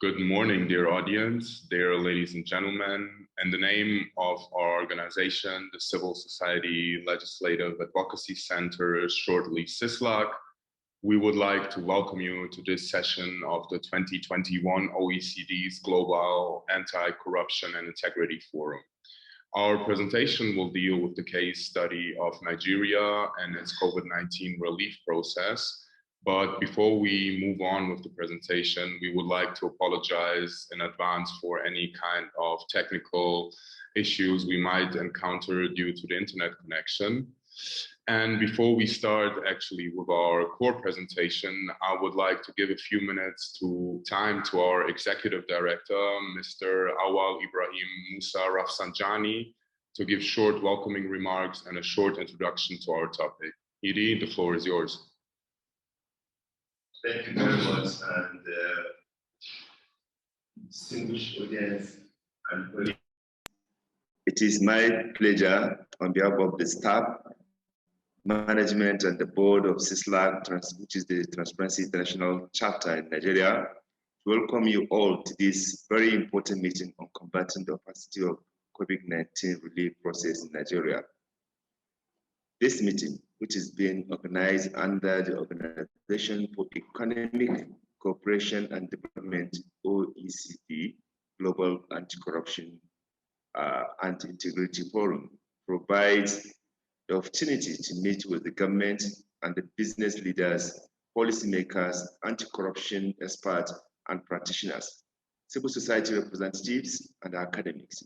Good morning, dear audience, dear ladies and gentlemen. In the name of our organization, the Civil Society Legislative Advocacy Center, shortly CISLAC, we would like to welcome you to this session of the 2021 OECD's Global Anti-Corruption and Integrity Forum. Our presentation will deal with the case study of Nigeria and its COVID-19 relief process. But before we move on with the presentation, we would like to apologize in advance for any kind of technical issues we might encounter due to the internet connection. And before we start actually with our core presentation, I would like to give a few minutes to our Executive Director, Mr. Awal Ibrahim Musa Rafsanjani, to give short welcoming remarks and a short introduction to our topic. Idi, the floor is yours. Thank you very much, and distinguished audience and colleagues. It is my pleasure on behalf of the staff, management, and the board of CISLAC, which is the Transparency International chapter in Nigeria, to welcome you all to this very important meeting on combating the opacity of COVID-19 relief process in Nigeria. This meeting, which is being organized under the Organization for Economic Cooperation and Development, OECD, Global Anti-Corruption and Integrity Forum, provides the opportunity to meet with the government and the business leaders, policymakers, anti-corruption experts and practitioners, civil society representatives, and academics.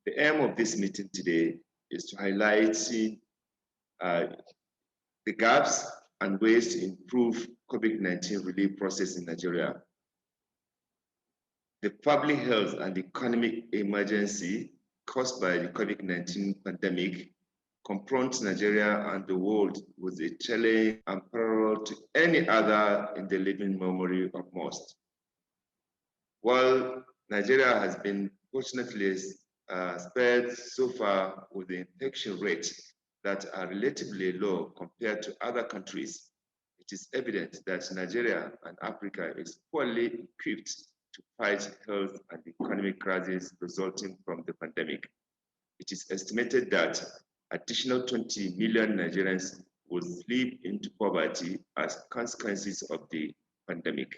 The aim of this meeting today is to highlight the gaps and ways to improve COVID-19 relief process in Nigeria. The public health and economic emergency caused by the COVID-19 pandemic confronts Nigeria and the world with a challenge unparalleled to any other in the living memory of most. While Nigeria has been fortunately spared so far with the infection rates that are relatively low compared to other countries, it is evident that Nigeria and Africa is poorly equipped to fight health and economic crises resulting from the pandemic. It is estimated that additional 20 million Nigerians will slip into poverty as consequences of the pandemic.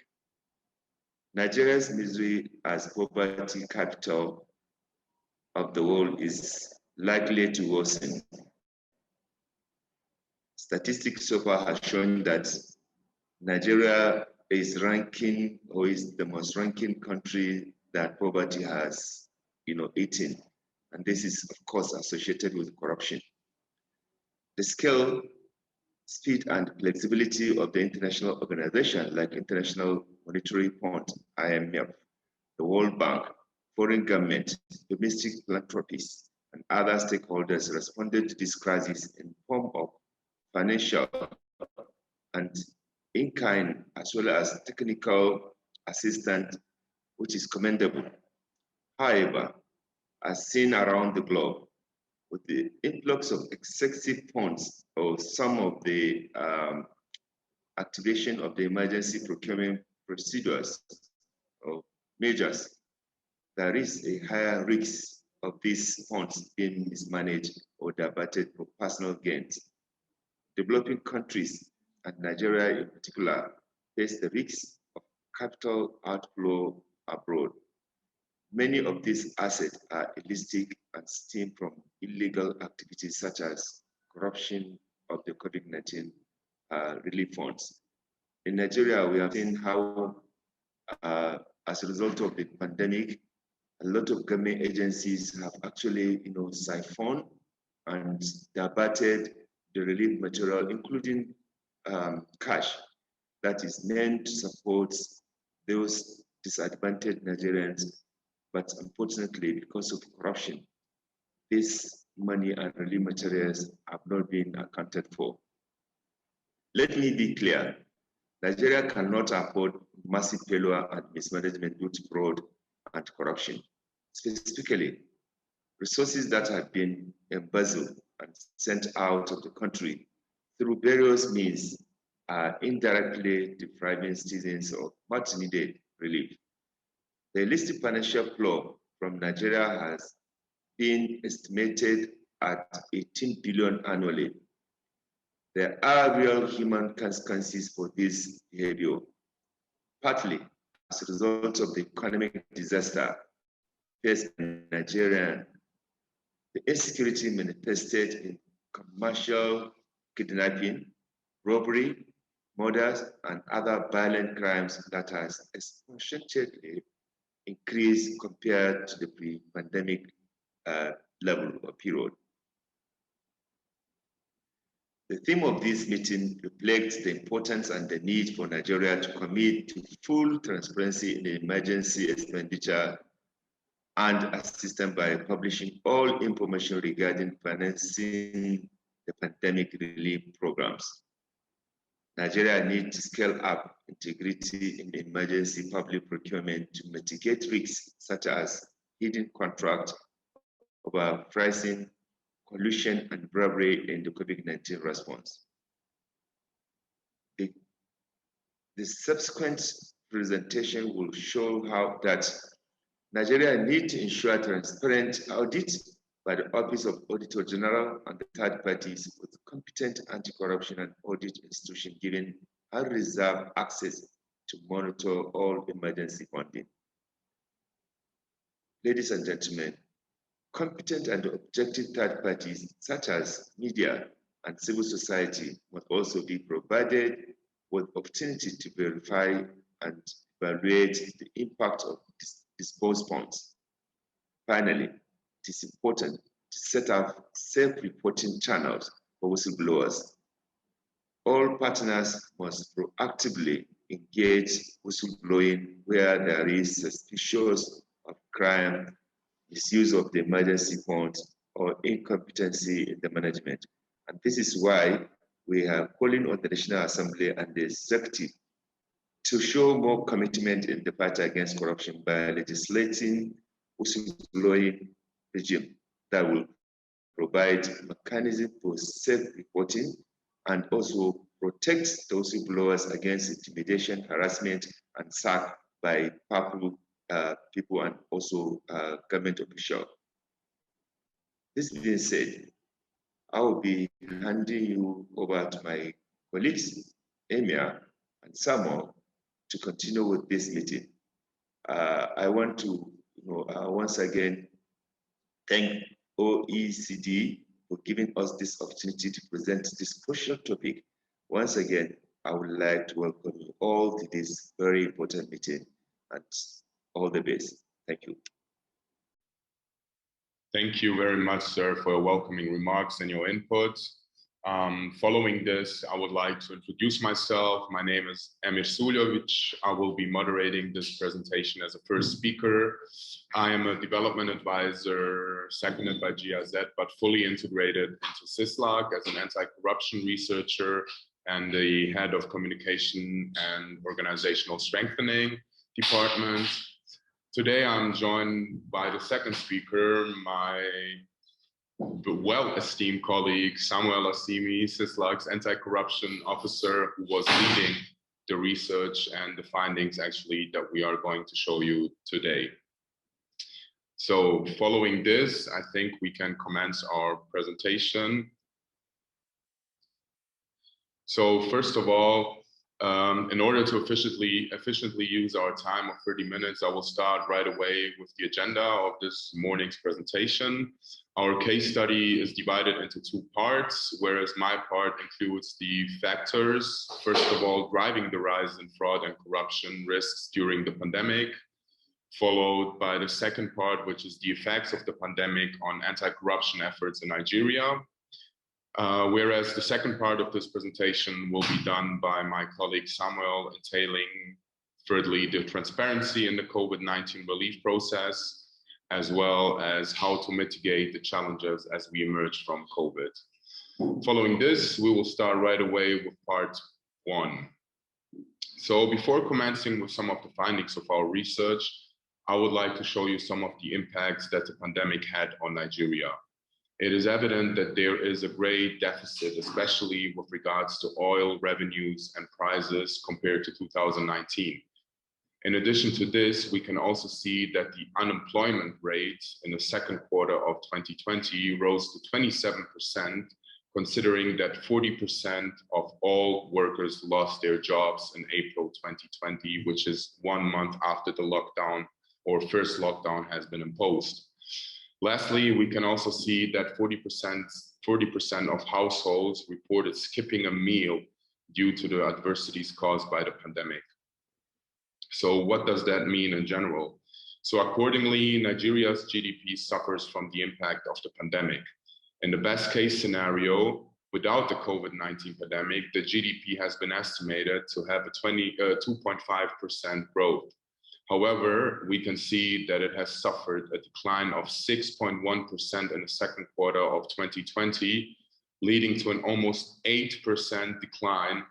Nigeria's misery as poverty capital of the world is likely to worsen. Statistics so far have shown that Nigeria is ranking, or is the most ranking country that poverty has, eaten. And this is, of course, associated with corruption. The scale, speed, and flexibility of the international organization like International Monetary Fund, IMF, the World Bank, foreign government, domestic philanthropists, and other stakeholders responded to this crisis in form of financial and in-kind as well as technical assistance, which is commendable. However, as seen around the globe, with the influx of excessive funds or some of the activation of the emergency procurement procedures or measures, there is a higher risk of these funds being mismanaged or diverted for personal gains. Developing countries, and Nigeria in particular, face the risks of capital outflow abroad. Many of these assets are illicit and stem from illegal activities such as corruption of the COVID-19 relief funds. In Nigeria, we have seen how, as a result of the pandemic, a lot of government agencies have actually, siphoned and diverted the relief material, including cash, that is meant to support those disadvantaged Nigerians. But unfortunately, because of corruption, this money and relief materials have not been accounted for. Let me be clear, Nigeria cannot afford massive failure and mismanagement due to fraud and corruption. Specifically, resources that have been embezzled and sent out of the country through various means are indirectly depriving citizens of much needed relief. The illicit financial flow from Nigeria has been estimated at 18 billion annually. There are real human consequences for this behavior, partly as a result of the economic disaster faced by Nigeria. The insecurity manifested in commercial kidnapping, robbery, murders, and other violent crimes that has exponentially increased compared to the pre-pandemic level or period. The theme of this meeting reflects the importance and the need for Nigeria to commit to full transparency in the emergency expenditure and assistance by publishing all information regarding financing the pandemic relief programs. Nigeria needs to scale up integrity in emergency public procurement to mitigate risks such as hidden contract, overpricing, collusion, and bribery in the COVID-19 response. The subsequent presentation will show how that Nigeria needs to ensure transparent audit by the Office of Auditor General and the third parties with competent anti-corruption and audit institution given unreserved access to monitor all emergency funding. Ladies and gentlemen, competent and objective third parties such as media and civil society must also be provided with opportunity to verify and evaluate the impact of disposed funds. Finally, it is important to set up self-reporting channels for whistleblowers. All partners must proactively engage whistleblowing where there is suspicion of crime, misuse of the emergency funds, or incompetency in the management. And this is why we are calling on the National Assembly and the Executive to show more commitment in the fight against corruption by legislating whistleblowing regime that will provide mechanism for self-reporting and also protect the whistleblowers against intimidation, harassment, and sack by powerful people and also government officials. This being said, I will be handing you over to my colleagues, Emir and Samuel, to continue with this meeting. I want to once again thank OECD for giving us this opportunity to present this crucial topic. Once again, I would like to welcome you all to this very important meeting and all the best. Thank you. Thank you very much, sir, for your welcoming remarks and your input. Following this, I would like to introduce myself. My name is Emir Suljovic. I will be moderating this presentation as a first speaker. I am a development advisor, seconded by GIZ, but fully integrated into CISLAC as an anti-corruption researcher and the head of communication and organizational strengthening department. Today, I'm joined by the second speaker, my well-esteemed colleague, Samuel Assimi, CISLAC's anti-corruption officer, who was leading the research and the findings actually that we are going to show you today. So following this, I think we can commence our presentation. So first of all, in order to efficiently use our time of 30 minutes, I will start right away with the agenda of this morning's presentation. Our case study is divided into two parts, whereas my part includes the factors, first of all, driving the rise in fraud and corruption risks during the pandemic, followed by the second part, which is the effects of the pandemic on anti-corruption efforts in Nigeria. Whereas the second part of this presentation will be done by my colleague Samuel, entailing thirdly the transparency in the COVID-19 relief process, as well as how to mitigate the challenges as we emerge from COVID. Following this, we will start right away with part one. So before commencing with some of the findings of our research, I would like to show you some of the impacts that the pandemic had on Nigeria. It is evident that there is a great deficit, especially with regards to oil revenues and prices compared to 2019. In addition to this, we can also see that the unemployment rate in the second quarter of 2020 rose to 27%, considering that 40% of all workers lost their jobs in April 2020, which is 1 month after the lockdown or first lockdown has been imposed. Lastly, we can also see that 40% of households reported skipping a meal due to the adversities caused by the pandemic. So what does that mean in general? So accordingly, Nigeria's GDP suffers from the impact of the pandemic. In the best case scenario, without the COVID-19 pandemic, the GDP has been estimated to have a 2.5% growth. However, we can see that it has suffered a decline of 6.1% in the second quarter of 2020, leading to an almost 8% decline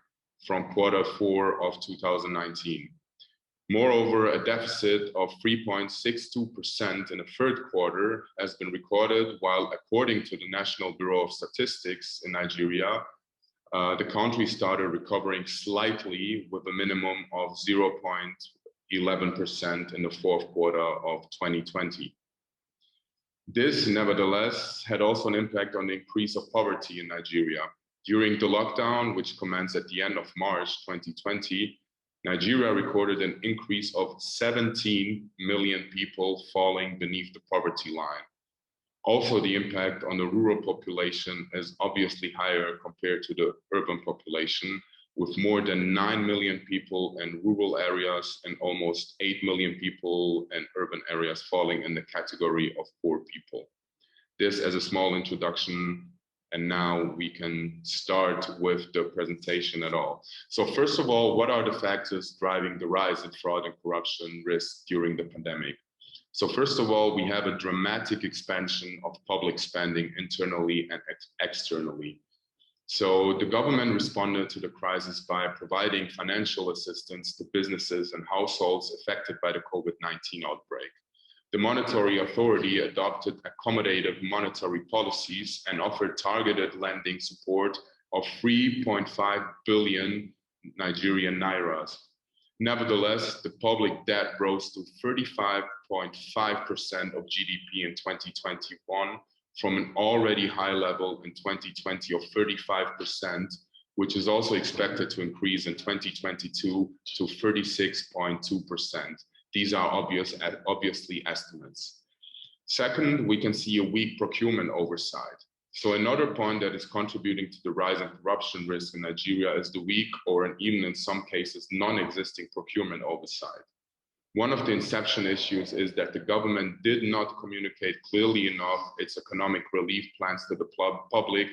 from quarter 4 of 2019. Moreover, a deficit of 3.62% in the third quarter has been recorded, while according to the National Bureau of Statistics in Nigeria, the country started recovering slightly with a minimum of 0.11% in the fourth quarter of 2020. This, nevertheless, had also an impact on the increase of poverty in Nigeria. During the lockdown, which commenced at the end of March 2020, Nigeria recorded an increase of 17 million people falling beneath the poverty line. Also, the impact on the rural population is obviously higher compared to the urban population, with more than 9 million people in rural areas and almost 8 million people in urban areas falling in the category of poor people. This as a small introduction, and now we can start with the presentation at all. So first of all, what are the factors driving the rise in fraud and corruption risk during the pandemic? So first of all, we have a dramatic expansion of public spending internally and externally. So the government responded to the crisis by providing financial assistance to businesses and households affected by the COVID-19 outbreak. The monetary authority adopted accommodative monetary policies and offered targeted lending support of 3.5 billion Nigerian nairas. Nevertheless, the public debt rose to 35.5% of GDP in 2021 from an already high level in 2020 of 35%, which is also expected to increase in 2022 to 36.2%. These are obviously estimates. Second, we can see a weak procurement oversight. So another point that is contributing to the rise in corruption risk in Nigeria is the weak, or even in some cases, non-existing procurement oversight. One of the inception issues is that the government did not communicate clearly enough its economic relief plans to the public,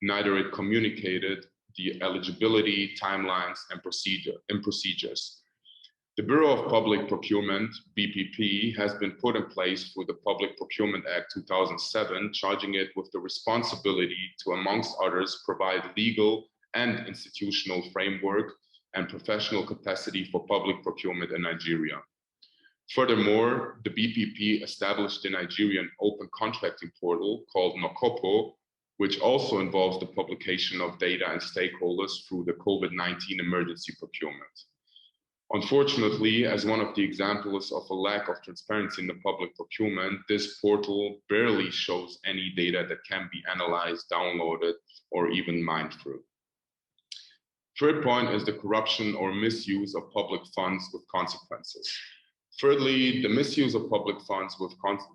neither it communicated the eligibility, timelines, and procedures. The Bureau of Public Procurement, BPP, has been put in place through the Public Procurement Act 2007, charging it with the responsibility to, amongst others, provide legal and institutional framework and professional capacity for public procurement in Nigeria. Furthermore, the BPP established the Nigerian open contracting portal called Nokopo, which also involves the publication of data and stakeholders through the COVID-19 emergency procurement. Unfortunately, as one of the examples of a lack of transparency in the public procurement, this portal barely shows any data that can be analyzed, downloaded, or even mined through. Third point is the corruption or misuse of public funds with consequences. Thirdly, the misuse of public funds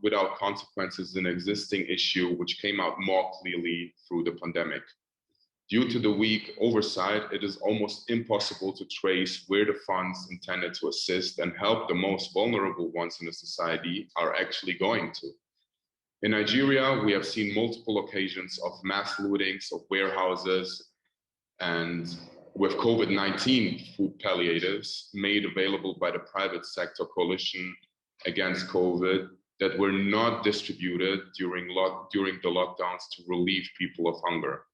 without consequences is an existing issue which came out more clearly through the pandemic. Due to the weak oversight, it is almost impossible to trace where the funds intended to assist and help the most vulnerable ones in the society are actually going to. In Nigeria, we have seen multiple occasions of mass lootings of warehouses, and with COVID-19 food palliatives made available by the private sector coalition against COVID that were not distributed during the lockdowns to relieve people of hunger.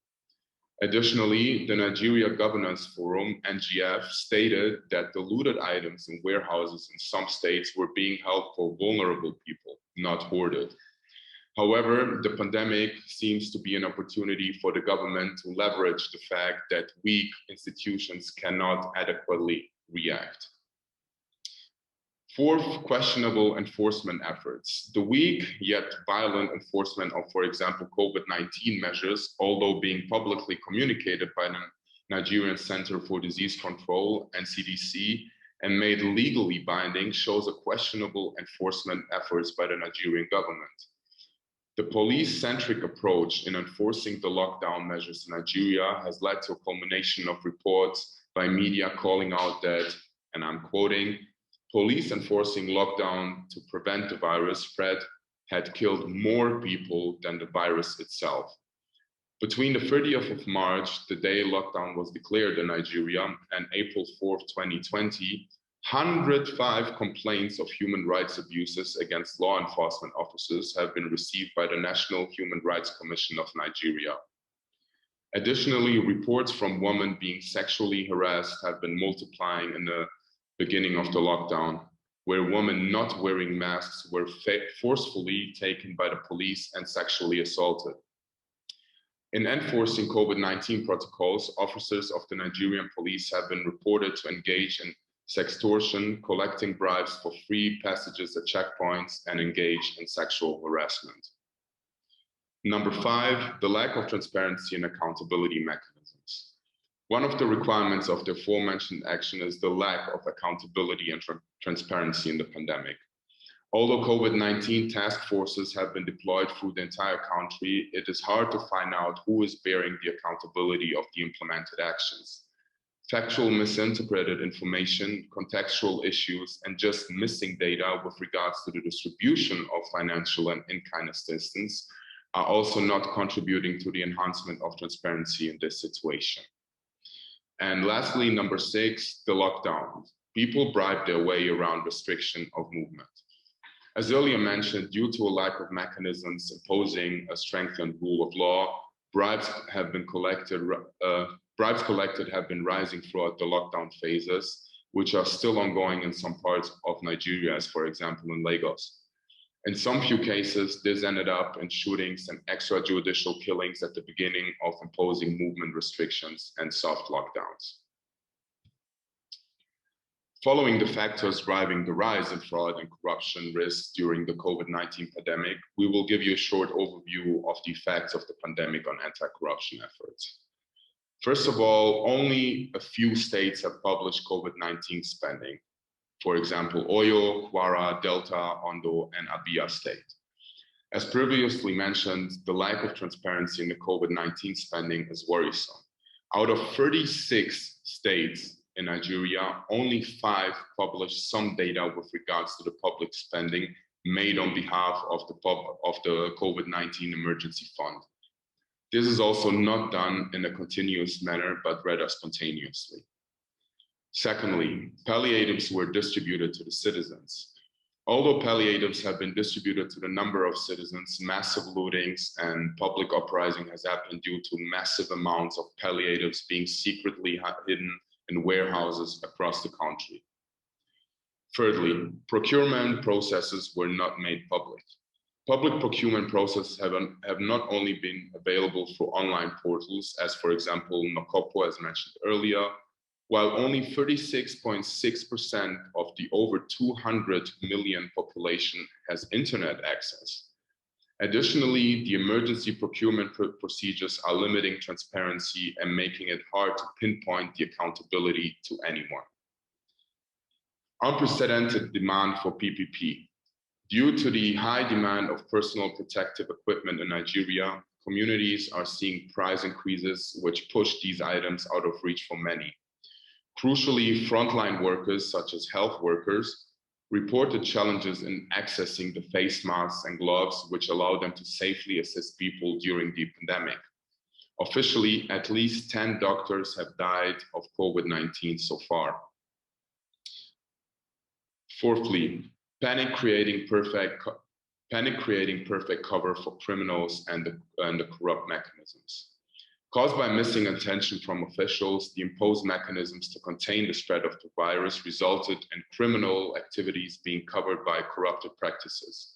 Additionally, the Nigeria Governance Forum, NGF, stated that the looted items in warehouses in some states were being held for vulnerable people, not hoarded. However, the pandemic seems to be an opportunity for the government to leverage the fact that weak institutions cannot adequately react. Fourth, questionable enforcement efforts. The weak yet violent enforcement of, for example, COVID-19 measures, although being publicly communicated by the Nigerian Center for Disease Control and CDC and made legally binding, shows a questionable enforcement efforts by the Nigerian government. The police-centric approach in enforcing the lockdown measures in Nigeria has led to a culmination of reports by media calling out that, and I'm quoting, police enforcing lockdown to prevent the virus spread had killed more people than the virus itself. Between the 30th of March, the day lockdown was declared in Nigeria, and April 4th, 2020, 105 complaints of human rights abuses against law enforcement officers have been received by the National Human Rights Commission of Nigeria. Additionally, reports from women being sexually harassed have been multiplying in the beginning of the lockdown, where women not wearing masks were forcefully taken by the police and sexually assaulted. In enforcing COVID-19 protocols, officers of the Nigerian police have been reported to engage in sextortion, collecting bribes for free passages at checkpoints, and engage in sexual harassment. Number 5, the lack of transparency and accountability mechanisms. One of the requirements of the aforementioned action is the lack of accountability and transparency in the pandemic. Although COVID-19 task forces have been deployed through the entire country, it is hard to find out who is bearing the accountability of the implemented actions. Factual misinterpreted information, contextual issues, and just missing data with regards to the distribution of financial and in-kind assistance are also not contributing to the enhancement of transparency in this situation. And lastly, number 6, the lockdown. People bribe their way around restriction of movement. As earlier mentioned, due to a lack of mechanisms imposing a strengthened rule of law, bribes collected have been rising throughout the lockdown phases, which are still ongoing in some parts of Nigeria, as for example in Lagos. In some few cases, this ended up in shootings and extrajudicial killings at the beginning of imposing movement restrictions and soft lockdowns. Following the factors driving the rise in fraud and corruption risks during the COVID-19 pandemic, we will give you a short overview of the effects of the pandemic on anti-corruption efforts. First of all, only a few states have published COVID-19 spending. For example, Oyo, Kwara, Delta, Ondo, and Abia State. As previously mentioned, the lack of transparency in the COVID-19 spending is worrisome. Out of 36 states in Nigeria, only 5 published some data with regards to the public spending made on behalf of the COVID-19 emergency fund. This is also not done in a continuous manner, but rather spontaneously. Secondly, palliatives were distributed to the citizens. Although palliatives have been distributed to the number of citizens, massive lootings and public uprising has happened due to massive amounts of palliatives being secretly hidden in warehouses across the country. Thirdly, procurement processes were not made public. Public procurement processes have not only been available through online portals, as for example, Nokopo, as mentioned earlier, while only 36.6% of the over 200 million population has internet access. Additionally, the emergency procurement procedures are limiting transparency and making it hard to pinpoint the accountability to anyone. Unprecedented demand for PPP. Due to the high demand of personal protective equipment in Nigeria, communities are seeing price increases which push these items out of reach for many. Crucially, frontline workers, such as health workers, reported challenges in accessing the face masks and gloves, which allow them to safely assist people during the pandemic. Officially, at least 10 doctors have died of COVID-19 so far. Fourthly, panic creating perfect cover for criminals and the corrupt mechanisms. Caused by missing attention from officials, the imposed mechanisms to contain the spread of the virus resulted in criminal activities being covered by corrupted practices.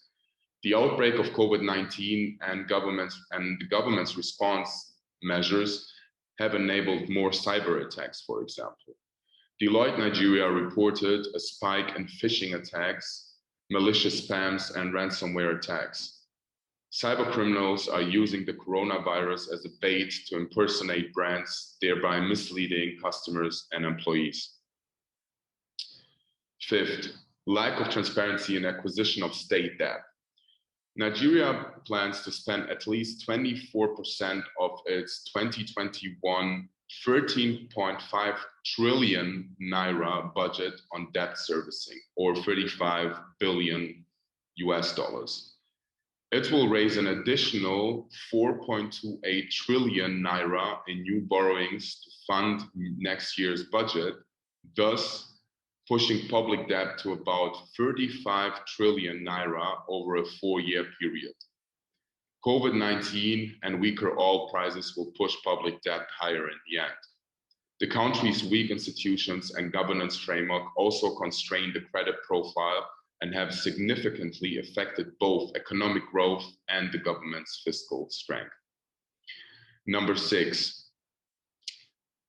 The outbreak of COVID-19 and the government's response measures have enabled more cyber attacks, for example. Deloitte Nigeria reported a spike in phishing attacks, malicious spams, and ransomware attacks. Cybercriminals are using the coronavirus as a bait to impersonate brands, thereby misleading customers and employees. Fifth, lack of transparency in acquisition of state debt. Nigeria plans to spend at least 24% of its 2021 13.5 trillion naira budget on debt servicing, or 35 billion US dollars. It will raise an additional 4.28 trillion naira in new borrowings to fund next year's budget, thus pushing public debt to about 35 trillion naira over a 4-year period. COVID-19 and weaker oil prices will push public debt higher in the end. The country's weak institutions and governance framework also constrain the credit profile and have significantly affected both economic growth and the government's fiscal strength. Number 6,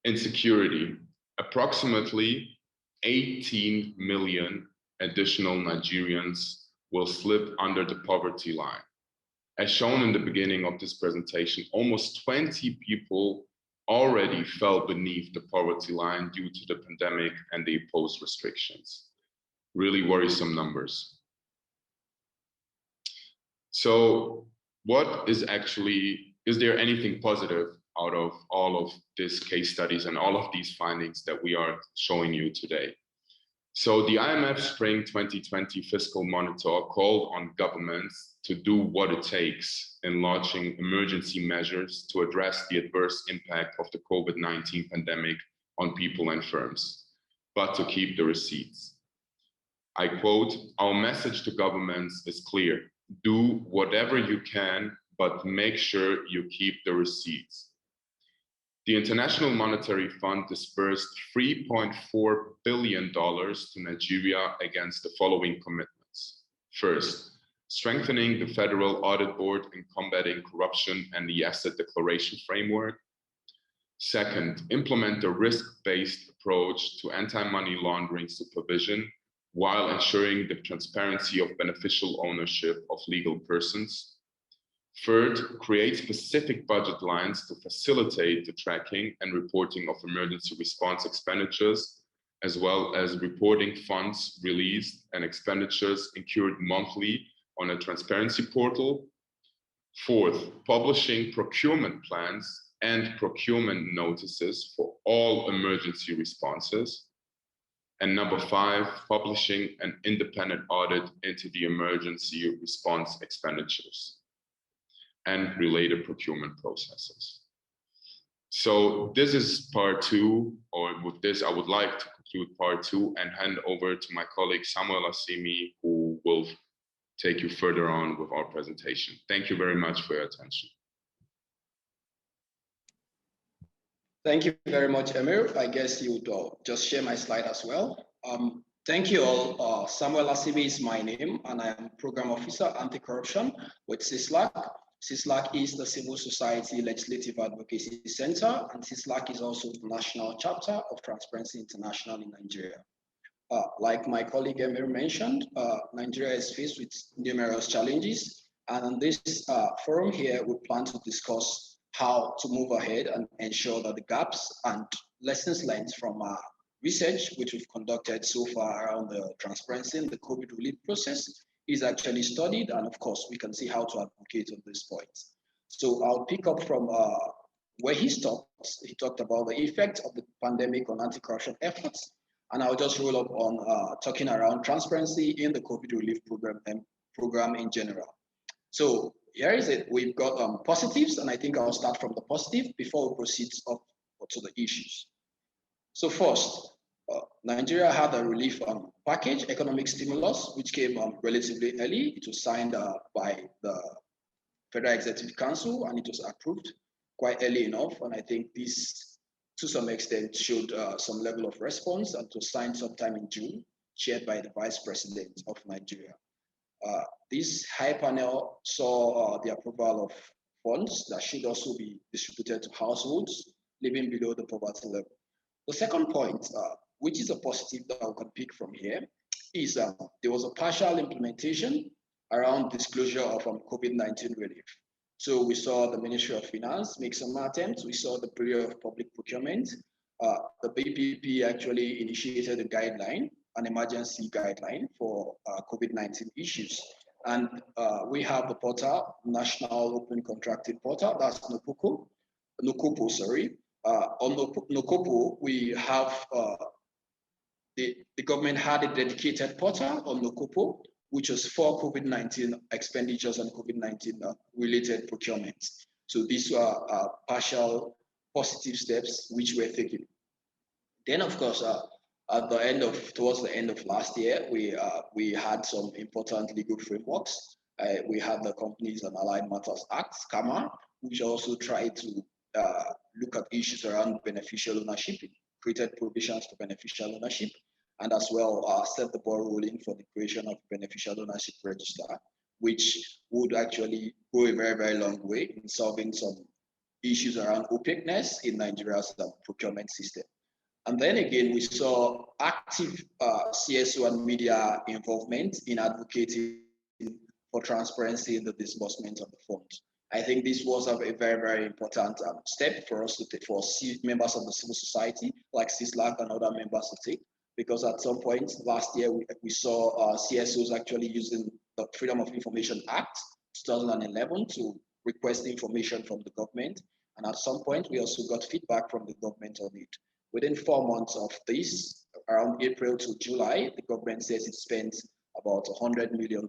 insecurity. Approximately 18 million additional Nigerians will slip under the poverty line. As shown in the beginning of this presentation, almost 20 people already fell beneath the poverty line due to the pandemic and the imposed restrictions. Really worrisome numbers. So what is there anything positive out of all of these case studies and all of these findings that we are showing you today? So the IMF Spring 2020 Fiscal Monitor called on governments to do what it takes in launching emergency measures to address the adverse impact of the COVID-19 pandemic on people and firms, but to keep the receipts. I quote, "Our message to governments is clear. Do whatever you can, but make sure you keep the receipts." The International Monetary Fund disbursed $3.4 billion to Nigeria against the following commitments. First, strengthening the Federal Audit Board in combating corruption and the asset declaration framework. Second, implement a risk-based approach to anti-money laundering supervision while ensuring the transparency of beneficial ownership of legal persons. Third, create specific budget lines to facilitate the tracking and reporting of emergency response expenditures, as well as reporting funds released and expenditures incurred monthly on a transparency portal. Fourth, publishing procurement plans and procurement notices for all emergency responses. And number 5, publishing an independent audit into the emergency response expenditures and related procurement processes. So this is part 2, or with this, I would like to conclude part 2 and hand over to my colleague Samuel Asimi, who will take you further on with our presentation. Thank you very much for your attention. Thank you very much, Emir. I guess you would just share my slide as well. Thank you all. Samuel Asimi is my name, and I am Program Officer Anti-Corruption with CISLAC. CISLAC is the Civil Society Legislative Advocacy Center, and CISLAC is also the national chapter of Transparency International in Nigeria. Like my colleague Emir mentioned, Nigeria is faced with numerous challenges, and on this forum here, we plan to discuss how to move ahead and ensure that the gaps and lessons learned from research which we've conducted so far around the transparency and the COVID relief process is actually studied, and of course we can see how to advocate on this point. So I'll pick up from where he stopped. He talked about the effect of the pandemic on anti-corruption efforts, and I'll just roll up on talking around transparency in the COVID relief program in general. So here is it. We've got positives, and I think I'll start from the positive before we proceed up to the issues. So first, Nigeria had a relief package, economic stimulus, which came relatively early. It was signed by the Federal Executive Council, and it was approved quite early enough. And I think this, to some extent, showed some level of response, and it was signed sometime in June, chaired by the Vice President of Nigeria. This high panel saw the approval of funds that should also be distributed to households living below the poverty level. The second point, which is a positive that we can pick from here, is there was a partial implementation around disclosure of COVID-19 relief. So we saw the Ministry of Finance make some attempts. We saw the Bureau of Public Procurement. The BPP actually initiated a guideline, an emergency guideline for COVID-19 issues. And we have the portal, National Open Contracting Portal, that's NOCOPO, sorry. On NOCOPO, we have the government had a dedicated portal on NOCOPO, which was for COVID-19 expenditures and COVID-19 related procurements. So these were partial positive steps which were taken. Then, of course, towards the end of last year, we had some important legal frameworks. We had the Companies and Allied Matters Act, CAMA, which also tried to look at issues around beneficial ownership, created provisions for beneficial ownership, and as well set the ball rolling for the creation of beneficial ownership register, which would actually go a very, very long way in solving some issues around opaqueness in Nigeria's procurement system. And then again, we saw active CSO and media involvement in advocating for transparency in the disbursement of the funds. I think this was a very, very important step for us to take, for members of the civil society like CISLAC and other members to take, because at some point last year, we saw CSOs actually using the Freedom of Information Act 2011 to request information from the government. And at some point, we also got feedback from the government on it. Within 4 months of this, around April to July, the government says it spent about $100 million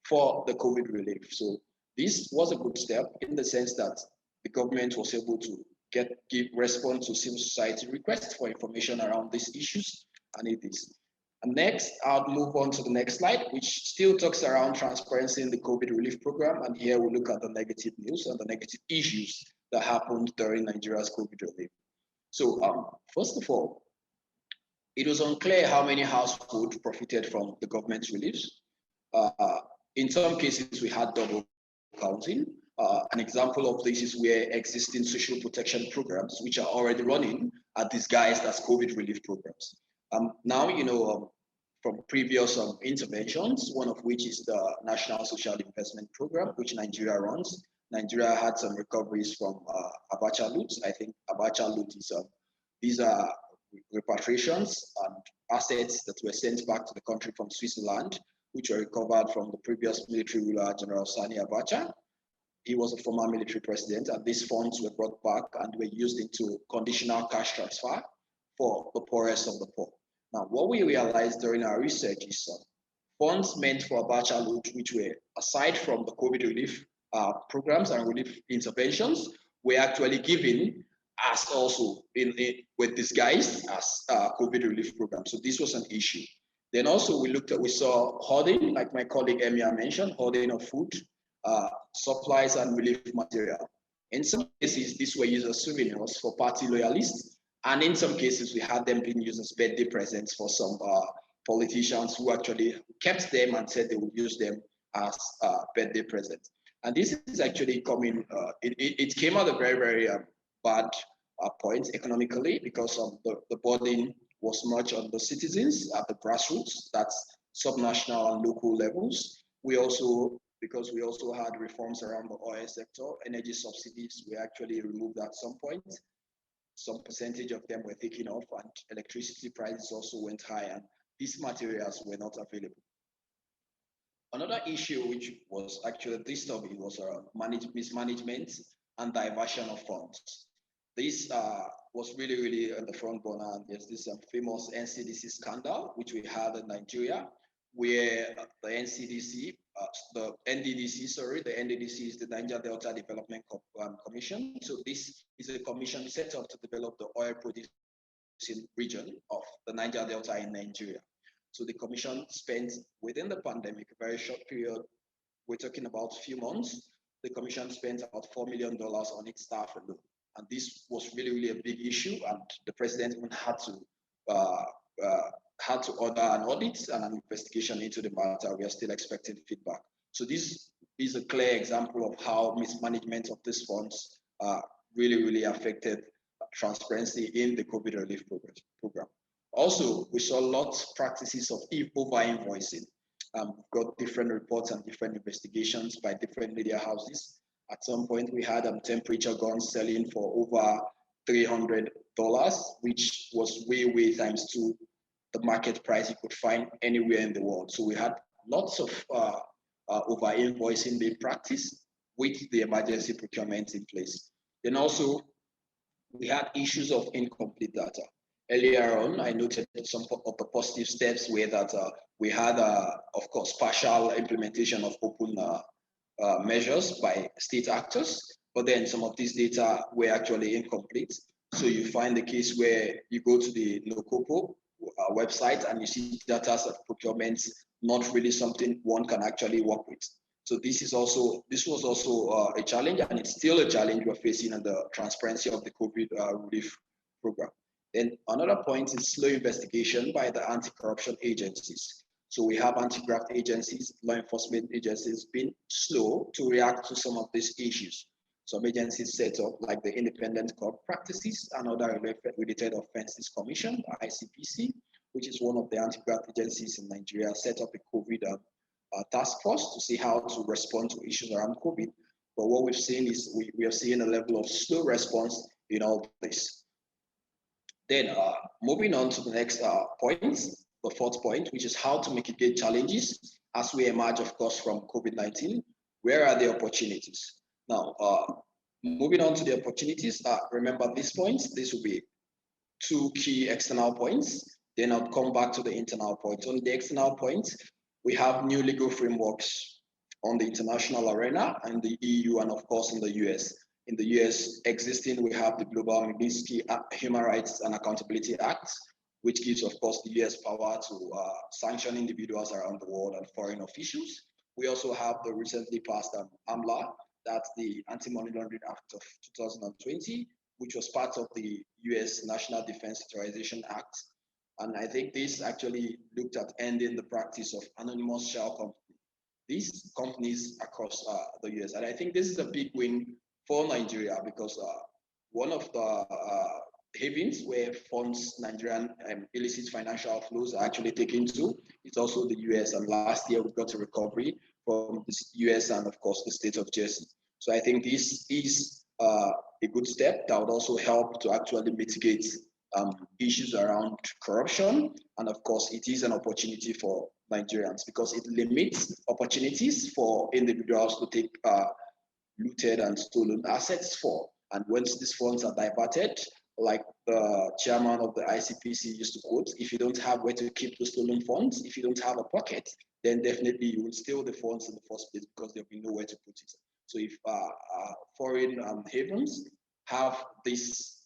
for the COVID relief. So this was a good step in the sense that the government was able to give response to civil society requests for information around these issues, and it is. And next, I'll move on to the next slide, which still talks around transparency in the COVID relief program. And here we look at the negative news and the negative issues that happened during Nigeria's COVID relief. So first of all, it was unclear how many households profited from the government's reliefs. In some cases, we had double counting. An example of this is where existing social protection programs, which are already running, are disguised as COVID relief programs. Now, from previous interventions, one of which is the National Social Investment Program, which Nigeria runs. Nigeria had some recoveries from Abacha loot. I think Abacha loot is, these are repatriations and assets that were sent back to the country from Switzerland, which were recovered from the previous military ruler, General Sani Abacha. He was a former military president, and these funds were brought back and were used into conditional cash transfer for the poorest of the poor. Now, what we realized during our research is funds meant for Abacha loot, which were aside from the COVID relief programs and relief interventions, were actually given as also with disguised as COVID relief programs. So this was an issue. Then also we saw hoarding, like my colleague Emia mentioned, hoarding of food, supplies and relief material. In some cases, these were used as souvenirs for party loyalists. And in some cases, we had them being used as birthday presents for some politicians who actually kept them and said they would use them as birthday presents. And this is actually coming, it came at a very, very bad point economically, because the burden was much on the citizens at the grassroots, that's subnational and local levels. Because we also had reforms around the oil sector, energy subsidies were actually removed at some point. Some percentage of them were taken off, and electricity prices also went high, and these materials were not available. Another issue which was actually disturbing was mismanagement and diversion of funds. This was really, really at the front burner. And there's this famous NCDC scandal, which we had in Nigeria, where the NDDC is the Niger Delta Development Commission. So this is a commission set up to develop the oil producing region of the Niger Delta in Nigeria. So the commission spent, within the pandemic, a very short period, we're talking about a few months, the commission spent about $4 million on its staff alone. And this was really, really a big issue, and the president even had to order an audit and an investigation into the matter. We are still expecting feedback. So this is a clear example of how mismanagement of these funds really, really affected transparency in the COVID relief program. Also, we saw lots of practices of over-invoicing. Got different reports and different investigations by different media houses. At some point, we had temperature guns selling for over $300, which was way times 2 the market price you could find anywhere in the world. So we had lots of over-invoicing being practiced with the emergency procurement in place. Then also, we had issues of incomplete data. Earlier on, I noted some of the positive steps where that we had, of course, partial implementation of open measures by state actors, but then some of these data were actually incomplete. So you find the case where you go to the NOCOPO website and you see data of procurement, not really something one can actually work with. So this was also a challenge, and it's still a challenge we're facing in the transparency of the COVID relief program. Then another point is slow investigation by the anti-corruption agencies. So we have anti-graft agencies, law enforcement agencies being slow to react to some of these issues. Some agencies set up like the Independent Court Practices and other related offenses commission, ICPC, which is one of the anti-graft agencies in Nigeria, set up a COVID task force to see how to respond to issues around COVID. But what we've seen is we are seeing a level of slow response in all this. Then moving on to the next point, the fourth point, which is how to mitigate challenges as we emerge, of course, from COVID-19. Where are the opportunities? Now, moving on to the opportunities, remember these points. This will be 2 key external points. Then I'll come back to the internal points. On the external points, we have new legal frameworks on the international arena and the EU and, of course, in the US. In the US existing, we have the Global Magnitsky Human Rights and Accountability Act, which gives, of course, the US power to sanction individuals around the world and foreign officials. We also have the recently passed AMLA, that's the Anti-Money Laundering Act of 2020, which was part of the US National Defense Authorization Act. And I think this actually looked at ending the practice of anonymous shell companies. These companies across the US. And I think this is a big win for Nigeria because one of the havens where funds Nigerian illicit financial flows are actually taken to is also the US. And last year we got a recovery from the US and, of course, the state of Jersey. So I think this is a good step that would also help to actually mitigate issues around corruption. And of course, it is an opportunity for Nigerians because it limits opportunities for individuals to take looted and stolen assets for. And once these funds are diverted, like the chairman of the ICPC used to quote, if you don't have where to keep the stolen funds, if you don't have a pocket, then definitely you will steal the funds in the first place because there'll be nowhere to put it. So if foreign havens have these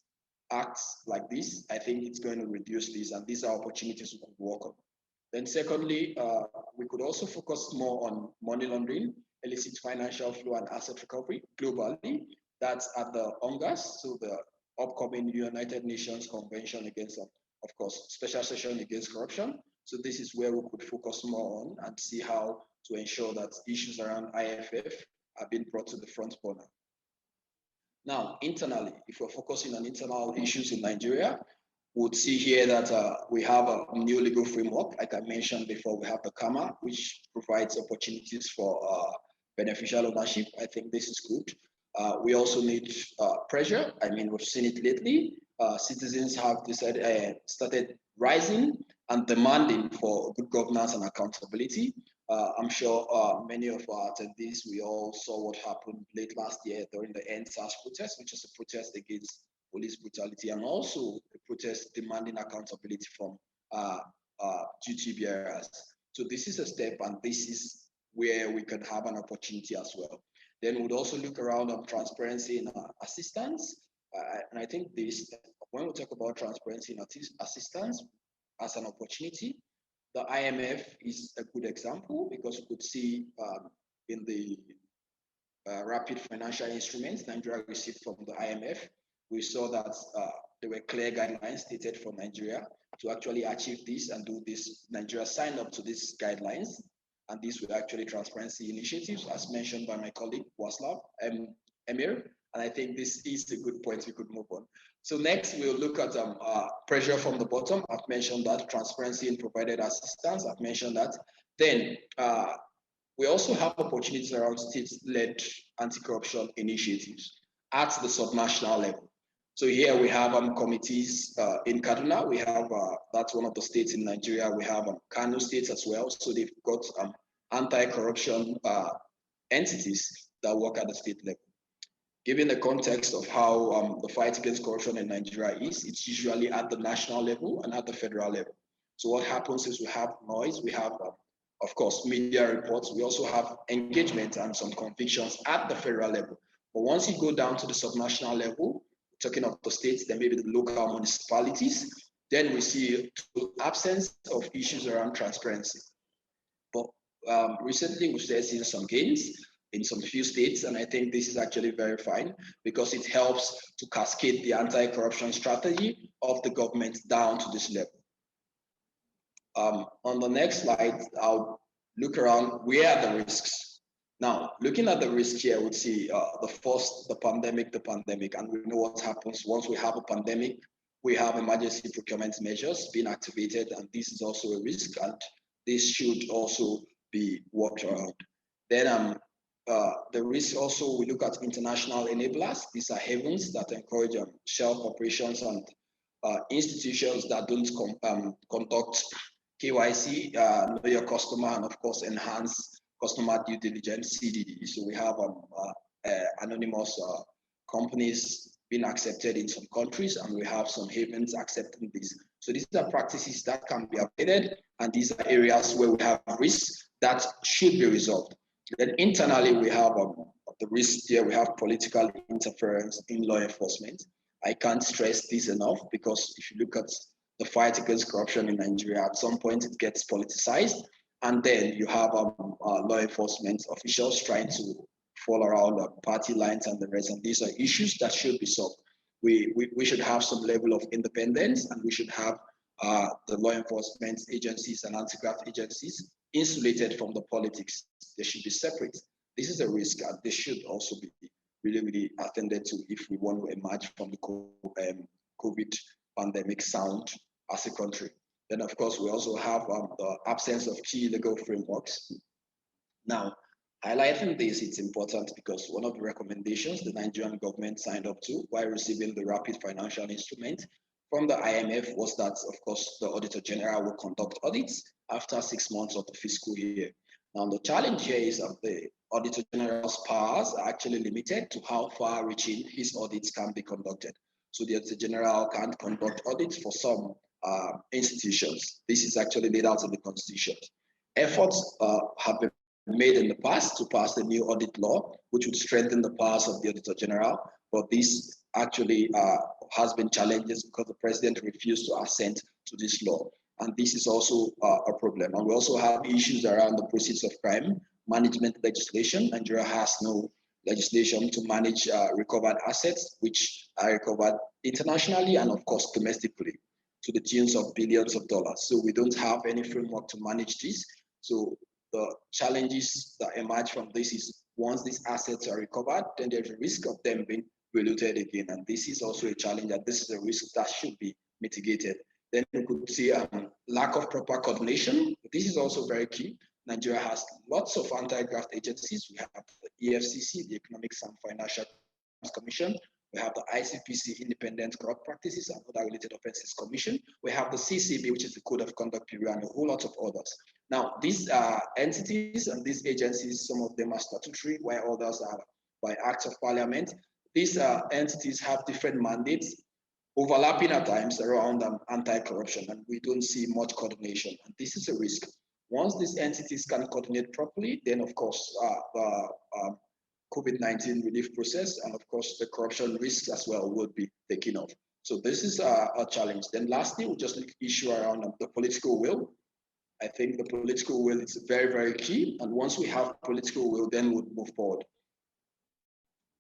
acts like this, I think it's going to reduce this, and these are opportunities we could work on. Then secondly, we could also focus more on money laundering, illicit financial flow and asset recovery globally. That's at the UNGAS, so the upcoming United Nations Convention against, of course, special session against corruption. So this is where we could focus more on and see how to ensure that issues around IFF are being brought to the front burner. Now, internally, if we're focusing on internal issues in Nigeria, we'll see here that we have a new legal framework. Like I mentioned before, we have the CAMA, which provides opportunities for beneficial ownership. I think this is good. We also need pressure. I mean, we've seen it lately. Citizens have decided, started rising and demanding for good governance and accountability. I'm sure many of our attendees, we all saw what happened late last year during the NSAS protest, which is a protest against police brutality, and also a protest demanding accountability from duty bearers. So this is a step, and this is where we can have an opportunity as well. Then we'd also look around on transparency in assistance. And I think this, when we talk about transparency in assistance as an opportunity, the IMF is a good example because we could see in the rapid financial instruments Nigeria received from the IMF, we saw that there were clear guidelines stated for Nigeria to actually achieve this and do this. Nigeria signed up to these guidelines, and these were actually transparency initiatives, as mentioned by my colleague Waslav Emir. And I think this is a good point. We could move on. So next, we'll look at pressure from the bottom. I've mentioned that. Transparency in provided assistance. I've mentioned that. Then we also have opportunities around state-led anti-corruption initiatives at the subnational level. So here we have committees in Kaduna. We have, that's one of the states in Nigeria. We have Kano states as well. So they've got anti-corruption entities that work at the state level. Given the context of how the fight against corruption in Nigeria is, it's usually at the national level and at the federal level. So what happens is we have noise, we have, of course, media reports. We also have engagement and some convictions at the federal level. But once you go down to the subnational level, talking of the states, then maybe the local municipalities, then we see absence of issues around transparency. But recently we've seen some gains in some few states, and I think this is actually very fine because it helps to cascade the anti-corruption strategy of the government down to this level. On the next slide, I'll look around where are the risks. Now, looking at the risk here, we'd see the pandemic, and we know what happens once we have a pandemic. We have emergency procurement measures being activated, and this is also a risk, and this should also be worked around. Then the risk also, we look at international enablers. These are havens that encourage shell corporations and institutions that don't conduct KYC, know your customer, and of course enhance customer due diligence, CDD. So we have anonymous companies being accepted in some countries, and we have some havens accepting this. So these are practices that can be avoided, and these are areas where we have risks that should be resolved. Then internally, we have the risk here. We have political interference in law enforcement. I can't stress this enough because if you look at the fight against corruption in Nigeria, at some point it gets politicized, and then you have law enforcement officials trying to fall around party lines and the rest, and these are issues that should be solved. We should have some level of independence, and we should have the law enforcement agencies and anti-graft agencies insulated from the politics. They should be separate. This is a risk, and they should also be really, really attended to if we want to emerge from the COVID pandemic sound as a country. Then, of course, we also have the absence of key legal frameworks. Now, highlighting this, it's important because one of the recommendations the Nigerian government signed up to while receiving the rapid financial instrument from the IMF was that, of course, the Auditor General will conduct audits after 6 months of the fiscal year. Now, the challenge here is that the Auditor General's powers are actually limited to how far-reaching his audits can be conducted. So the Auditor General can't conduct audits for some institutions. This is actually laid out in the Constitution. Efforts have been made in the past to pass the new audit law, which would strengthen the powers of the Auditor General, but this actually has been challenged because the president refused to assent to this law. And this is also a problem. And we also have issues around the proceeds of crime management legislation. Nigeria has no legislation to manage recovered assets, which are recovered internationally and of course domestically to the tunes of billions of dollars. So we don't have any framework to manage this. So the challenges that emerge from this is once these assets are recovered, then there's a risk of them being diluted again. And this is also a challenge, that this is a risk that should be mitigated. Then we could see lack of proper coordination. This is also very key. Nigeria has lots of anti-graft agencies. We have the EFCC, the Economics and Financial Commission. We have the ICPC, Independent Corrupt Practices and Other Related Offences Commission. We have the CCB, which is the Code of Conduct Bureau, and a whole lot of others. Now, these entities and these agencies, some of them are statutory, while others are by acts of parliament. These entities have different mandates, overlapping at times around anti-corruption, and we don't see much coordination. And this is a risk. Once these entities can coordinate properly, then of course, the COVID-19 relief process and of course the corruption risks as well would be taken off. So this is a challenge. Then lastly, we'll just look at the issue around the political will. I think the political will is very, very key. And once we have political will, then we'll move forward.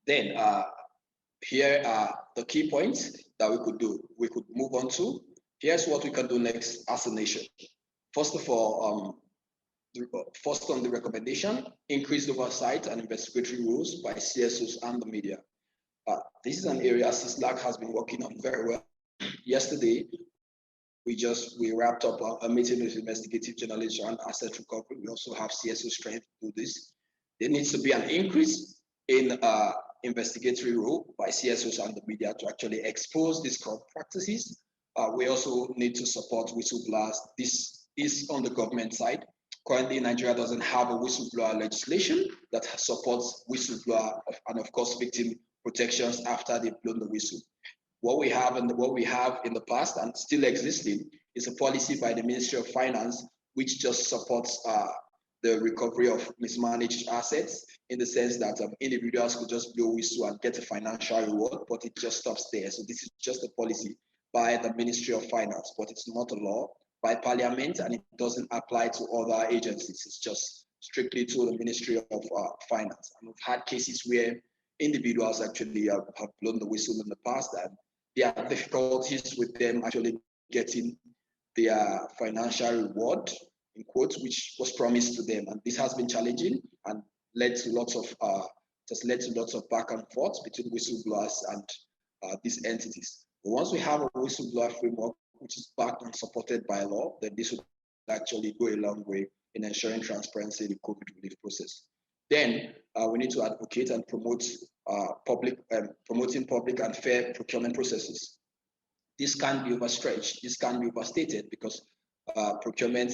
Then here are the key points that we could do. We could move on to. Here's what we can do next as a nation. First of all, first on the recommendation, increased oversight and investigatory rules by CSOs and the media. This is an area CISLAC has been working on very well. Yesterday, we wrapped up a meeting with investigative journalists on asset recovery. We also have CSO strength to do this. There needs to be an increase in investigatory role by CSOs and the media to actually expose these corrupt practices. We also need to support whistleblowers. This is on the government side. Currently, Nigeria doesn't have a whistleblower legislation that supports whistleblower and of course victim protections after they've blown the whistle. What we have in the past and still existing is a policy by the Ministry of Finance which just supports the recovery of mismanaged assets in the sense that individuals could just blow whistle and get a financial reward, but it just stops there. So this is just a policy by the Ministry of Finance, but it's not a law by Parliament, and it doesn't apply to other agencies. It's just strictly to the Ministry of Finance. And we've had cases where individuals actually have blown the whistle in the past, and there are difficulties with them actually getting their financial reward, in quotes, which was promised to them. And this has been challenging and led to lots of back and forth between whistleblowers and these entities. But once we have a whistleblower framework which is backed and supported by law, then this would actually go a long way in ensuring transparency in the COVID relief process. Then we need to advocate and promote promoting public and fair procurement processes. This can't be overstretched. This can't be overstated because procurement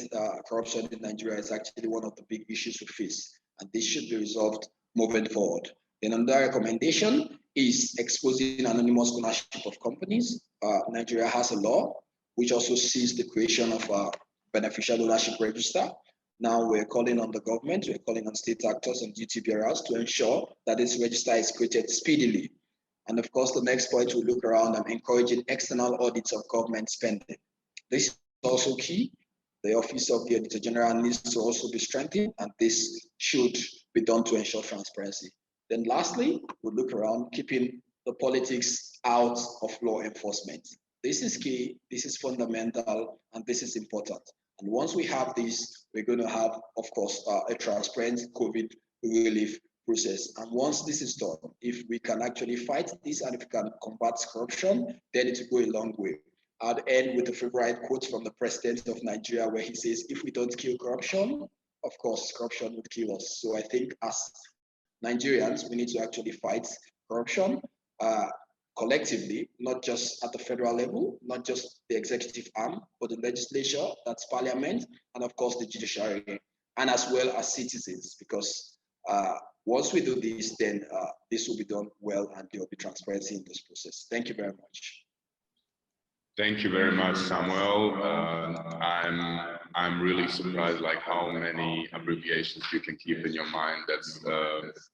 corruption in Nigeria is actually one of the big issues we face, and this should be resolved moving forward. Then another recommendation is exposing anonymous ownership of companies. Nigeria has a law which also sees the creation of a beneficial ownership register. Now we're calling on the government, we're calling on state actors and duty bearers to ensure that this register is created speedily. And of course, the next point we look around and encouraging external audits of government spending. This is also key. The Office of the Auditor General needs to also be strengthened, and this should be done to ensure transparency. Then lastly, we look around keeping the politics out of law enforcement. This is key, this is fundamental, and this is important. And once we have this, we're going to have, of course, a transparent COVID relief process. And once this is done, if we can actually fight this and if we can combat corruption, then it will go a long way. I'd end with a favorite quote from the president of Nigeria where he says, if we don't kill corruption, of course, corruption would kill us. So I think as Nigerians, we need to actually fight corruption collectively, not just at the federal level, not just the executive arm, but the legislature, that's parliament, and of course the judiciary, and as well as citizens, because once we do this, then this will be done well and there will be transparency in this process. Thank you very much. Thank you very much, Samuel. I'm really surprised like how many abbreviations you can keep in your mind. That's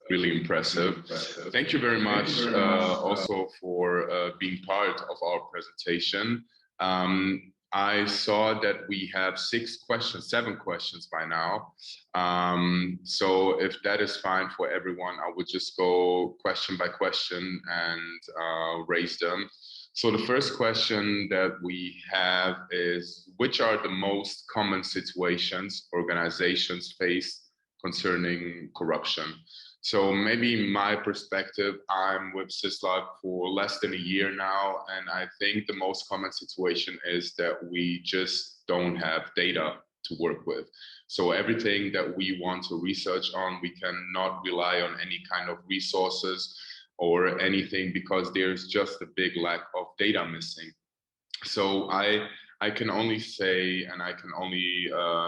really impressive. Thank you very much also for being part of our presentation. I saw that we have 7 questions by now. So if that is fine for everyone, I would just go question by question and raise them. So the first question that we have is, which are the most common situations organizations face concerning corruption? So maybe my perspective, I'm with CISLAC for less than a year now, and I think the most common situation is that we just don't have data to work with. So everything that we want to research on, we cannot rely on any kind of resources or anything because there's just a big lack of data missing. So I can only say, and I can only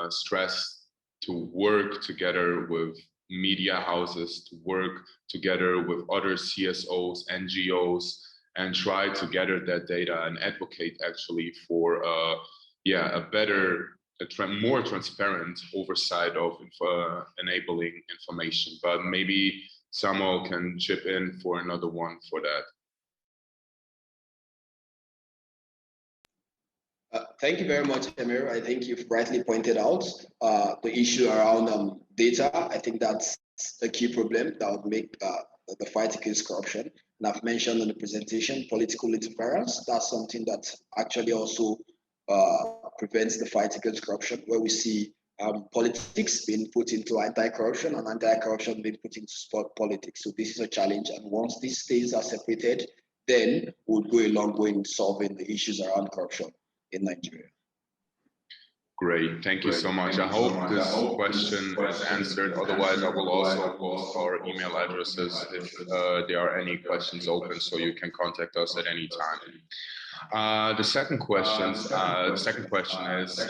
stress to work together with media houses, to work together with other CSOs, NGOs, and try to gather that data and advocate actually for a better, more transparent oversight of enabling information. But maybe Samuel can chip in for another one for that. Thank you very much, Emir. I think you've rightly pointed out the issue around data. I think that's a key problem that would make the fight against corruption. And I've mentioned in the presentation, political interference. That's something that actually also prevents the fight against corruption, where we see politics being put into anti-corruption and anti-corruption being put into sport politics. So this is a challenge. And once these things are separated, then we'll go a long way in solving the issues around corruption in Nigeria. Great, thank you so much. I hope this question is answered. Otherwise, I will also post our email addresses if there are any questions open, so you can contact us at any time. The second question is,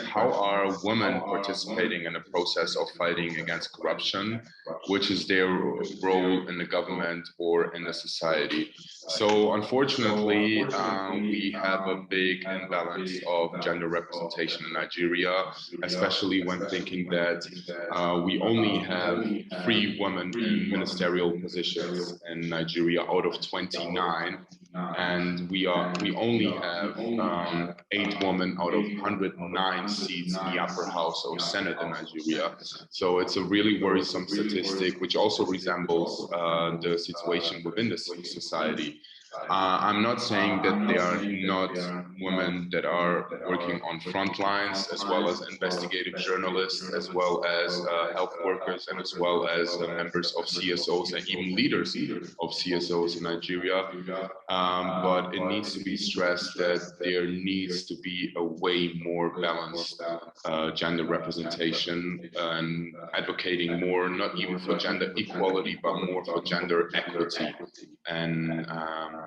how are women participating in the process of fighting against corruption? Which is their role in the government or in the society? So unfortunately, we have a big imbalance of gender representation in Nigeria, especially when thinking that we only have 3 women in ministerial positions in Nigeria out of 29. And we only have 8 women out of 109 seats in the upper house or Senate in Nigeria. So it's a really worrisome statistic, which also resembles the situation within the society. I'm not saying that there are not women that are working on front lines, as well as investigative journalists, as well as health workers, and as well as members of CSOs and even leaders of CSOs in Nigeria. But it needs to be stressed that there needs to be a way more balanced gender representation and advocating more, not even for gender equality, but more for gender equity. And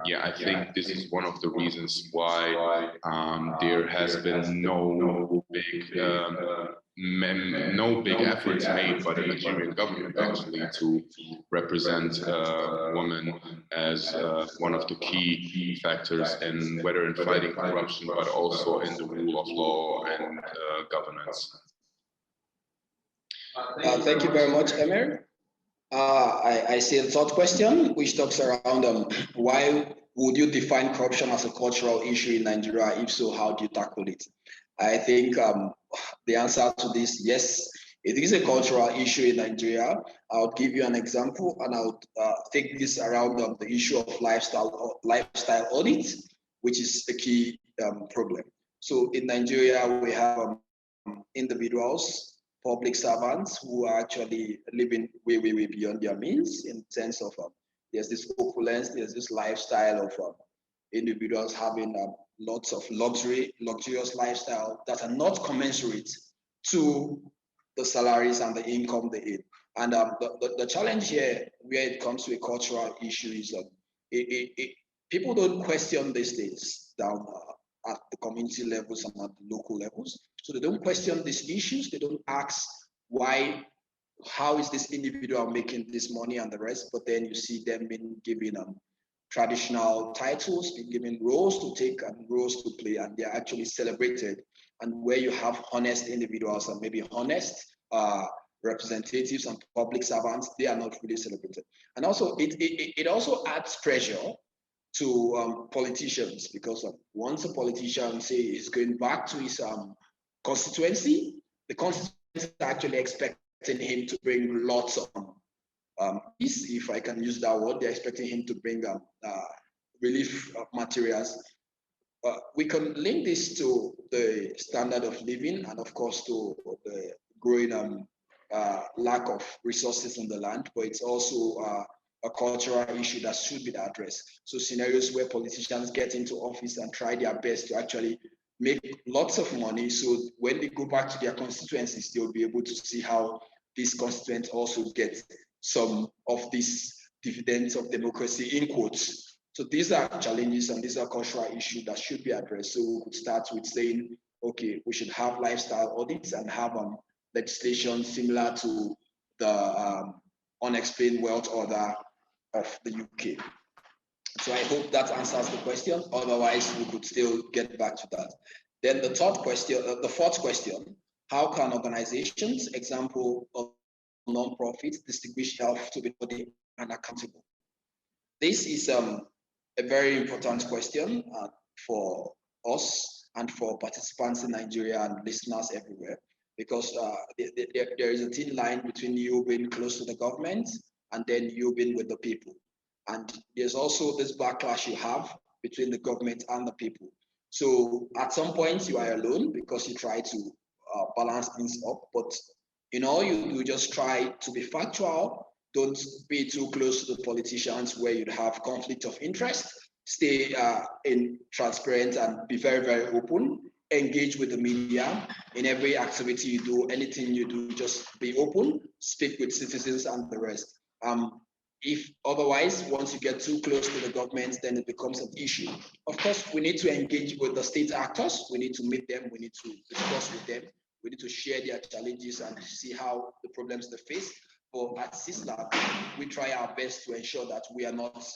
yeah, I think this is one of the reasons why there has been no big efforts made by the Nigerian government actually to represent women as one of the key factors in whether in fighting corruption, but also in the rule of law and governance. Thank you very much, Emir. I see the third question, which talks around why would you define corruption as a cultural issue in Nigeria? If so, how do you tackle it? I think the answer to this, yes, it is a cultural issue in Nigeria. I'll give you an example, and I'll take this around the issue of lifestyle audits, which is a key problem. So in Nigeria, we have individuals, public servants who are actually living way beyond their means, in the sense of there's this opulence, there's this lifestyle of individuals having lots of luxurious lifestyle that are not commensurate to the salaries and the income they earn. And the challenge here, where it comes to a cultural issue, is that people don't question these things down at the community levels and at the local levels. So they don't question these issues. They don't ask why, how is this individual making this money and the rest, but then you see them being given traditional titles, being given roles to take and roles to play, and they're actually celebrated. And where you have honest individuals and maybe honest representatives and public servants, they are not really celebrated. And also it also adds pressure to politicians, because once a politician say is going back to his constituency, the constituency is actually expecting him to bring lots of peace, if I can use that word. They're expecting him to bring relief materials. We can link this to the standard of living, and of course to the growing lack of resources in the land, but it's also a cultural issue that should be addressed. So scenarios where politicians get into office and try their best to actually make lots of money, so when they go back to their constituencies, they'll be able to see how these constituents also get some of these dividends of democracy, in quotes. So these are challenges and these are cultural issues that should be addressed. So we could start with saying, okay, we should have lifestyle audits and have legislation similar to the unexplained wealth order of the UK. So I hope that answers the question. Otherwise, we could still get back to that. Then the fourth question, how can organizations, example of non-profits, distinguish health to be body and accountable? This is a very important question for us and for participants in Nigeria and listeners everywhere, because there is a thin line between you being close to the government and then you being with the people. And there's also this backlash you have between the government and the people. So at some point you are alone because you try to balance things up, but In all you do, just try to be factual. Don't be too close to the politicians where you'd have conflict of interest. Stay in transparent and be very, very open. Engage with the media in every activity you do, anything you do, just be open, speak with citizens and the rest. If otherwise, once you get too close to the government, then it becomes an issue. Of course, we need to engage with the state actors. We need to meet them. We need to discuss with them. We need to share their challenges and see how the problems they face. But at CISLAC, we try our best to ensure that we are not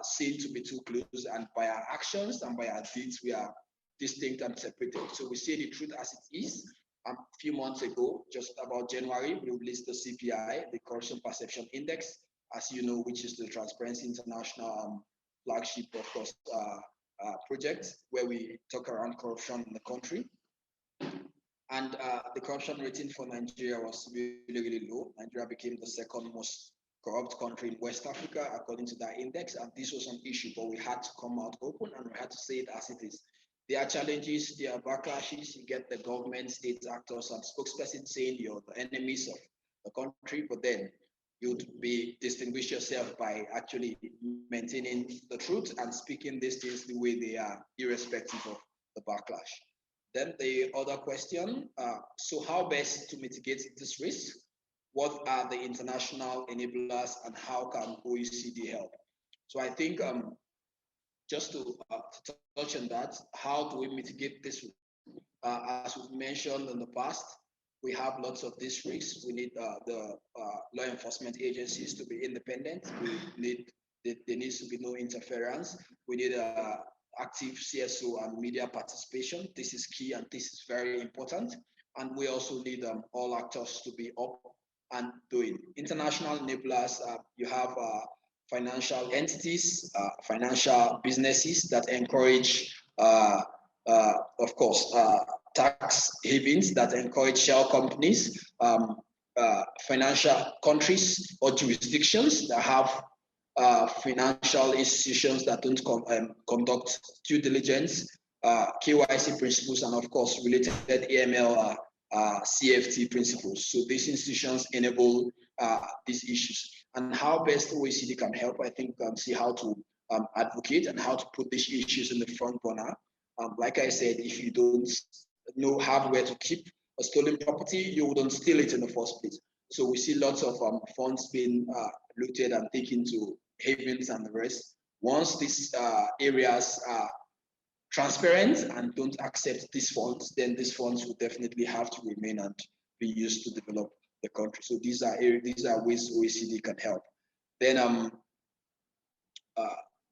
seen to be too close, and by our actions and by our deeds, we are distinct and separated. So we say the truth as it is. A few months ago, just about January, we released the CPI, the Corruption Perception Index, as you know, which is the Transparency International flagship, of course, project where we talk around corruption in the country. And the corruption rating for Nigeria was really, really low. Nigeria became the second most corrupt country in West Africa, according to that index. And this was an issue, but we had to come out open and we had to say it as it is. There are challenges, there are backlashes. You get the government, state actors, and spokespersons saying you're the enemies of the country, but then you'd be distinguish yourself by actually maintaining the truth and speaking these things the way they are, irrespective of the backlash. Then the other question, so how best to mitigate this risk? What are the international enablers and how can OECD help? So I think just to touch on that, how do we mitigate this risk? As we've mentioned in the past, we have lots of these risks. We need the law enforcement agencies to be independent. There needs to be no interference. We need active CSO and media participation. This is key and this is very important. And we also need all actors to be up and doing. International enablers, you have financial entities, financial businesses that encourage, of course, tax havens that encourage shell companies, financial countries or jurisdictions that have financial institutions that don't conduct due diligence, KYC principles, and of course related AML, CFT principles. So these institutions enable these issues. And how best OECD can help, I think, see how to advocate and how to put these issues in the front burner. Like I said, if you don't have where to keep a stolen property, you wouldn't steal it in the first place. So we see lots of funds being looted and taken to havens and the rest. Once these areas are transparent and don't accept these funds, then these funds will definitely have to remain and be used to develop the country. So these are ways OECD can help. Then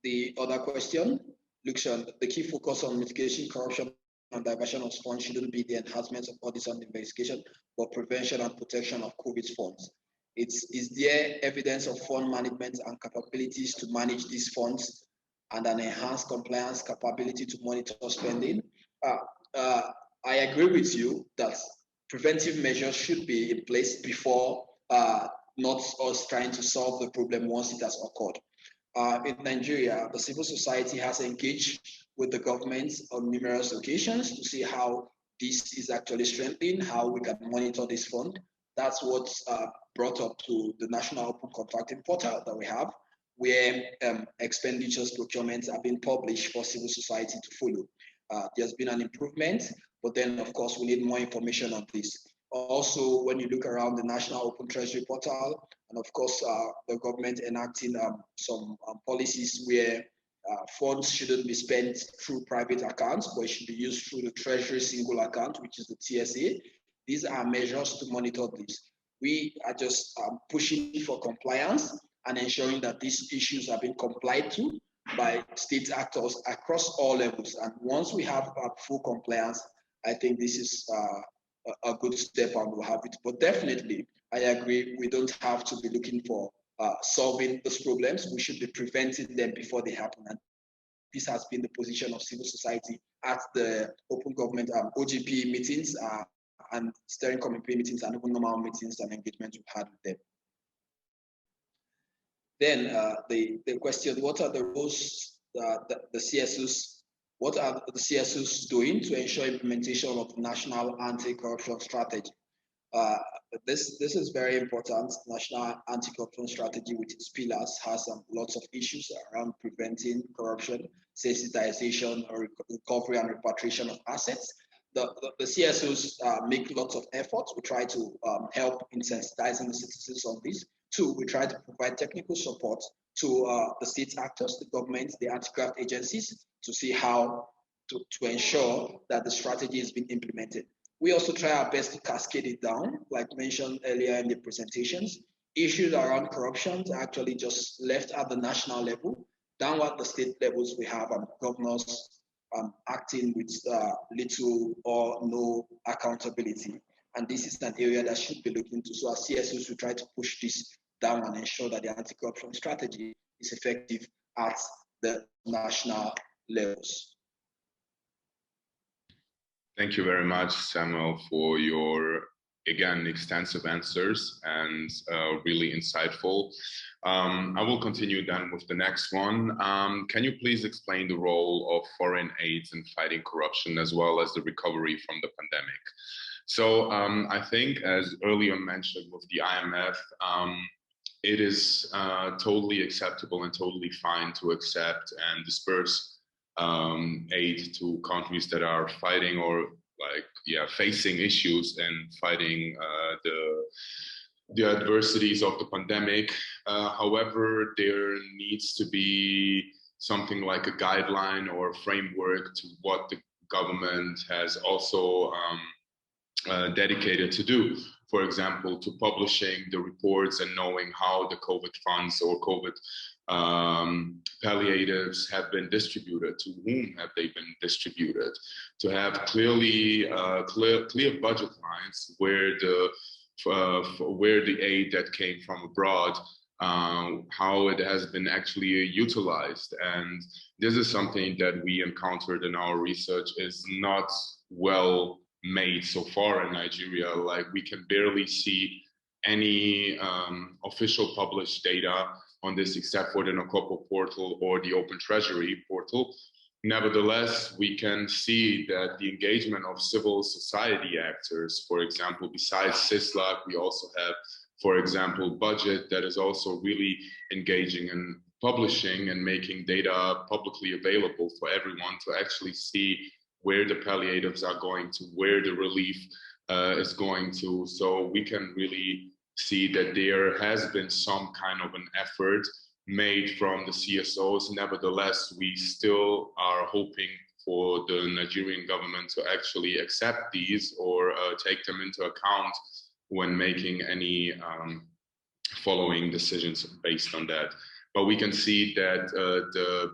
the other question looks on the key focus on mitigation, corruption, and diversion of funds shouldn't be the enhancement of audits and investigation, but prevention and protection of COVID funds. Is there evidence of fund management and capabilities to manage these funds and an enhanced compliance capability to monitor spending? I agree with you that preventive measures should be in place before not us trying to solve the problem once it has occurred. In Nigeria, the civil society has engaged with the government on numerous occasions to see how this is actually strengthening, how we can monitor this fund. That's what's brought up to the National Open Contracting Portal that we have, where expenditures procurements are being published for civil society to follow. There's been an improvement, but then of course we need more information on this. Also, when you look around the National Open Treasury Portal, and of course the government enacting some policies where funds shouldn't be spent through private accounts, but it should be used through the Treasury single account, which is the TSA. These are measures to monitor this. We are just pushing for compliance and ensuring that these issues are being complied to by state actors across all levels. And once we have full compliance, I think this is a good step and we'll have it. But definitely, I agree, we don't have to be looking for solving those problems. We should be preventing them before they happen. And this has been the position of civil society at the open government OGP meetings and steering committee meetings and even normal meetings and engagements we've had with them. Then the question, what are the roles the CSOs, what are the CSOs doing to ensure implementation of the national anti-corruption strategy? This is very important. National anti-corruption strategy with its pillars has lots of issues around preventing corruption, sensitization, or recovery and repatriation of assets. The CSOs make lots of efforts. We try to help in sensitizing the citizens on this. Two, we try to provide technical support to the state actors, the government, the anti-graft agencies, to see how to ensure that the strategy is being implemented. We also try our best to cascade it down, like mentioned earlier in the presentations. Issues around corruption are actually just left at the national level. Down at the state levels, we have governors acting with little or no accountability. And this is an area that should be looked into. So as CSOs, we try to push this down and ensure that the anti-corruption strategy is effective at the national levels. Thank you very much, Samuel, for your, again, extensive answers and really insightful. I will continue then with the next one. Can you please explain the role of foreign aids in fighting corruption as well as the recovery from the pandemic? So I think, as earlier mentioned with the IMF, it is totally acceptable and totally fine to accept and disperse aid to countries that are fighting or facing issues and fighting the adversities of the pandemic. However, there needs to be something like a guideline or a framework to what the government has also dedicated to do. For example, to publishing the reports and knowing how the COVID funds or COVID palliatives have been distributed, to whom have they been distributed, to have clearly clear budget lines where the aid that came from abroad, how it has been actually utilized. And this is something that we encountered in our research is not well made so far in Nigeria. Like, we can barely see any official published data on this except for the NOCOPO portal or the Open Treasury portal. Nevertheless, we can see that the engagement of civil society actors, for example, besides CISLAC, we also have, for example, Budget, that is also really engaging in publishing and making data publicly available for everyone to actually see where the palliatives are going to, where the relief is going to. So we can really see that there has been some kind of an effort made from the CSOs. Nevertheless, we still are hoping for the Nigerian government to actually accept these or take them into account when making any following decisions based on that. But we can see that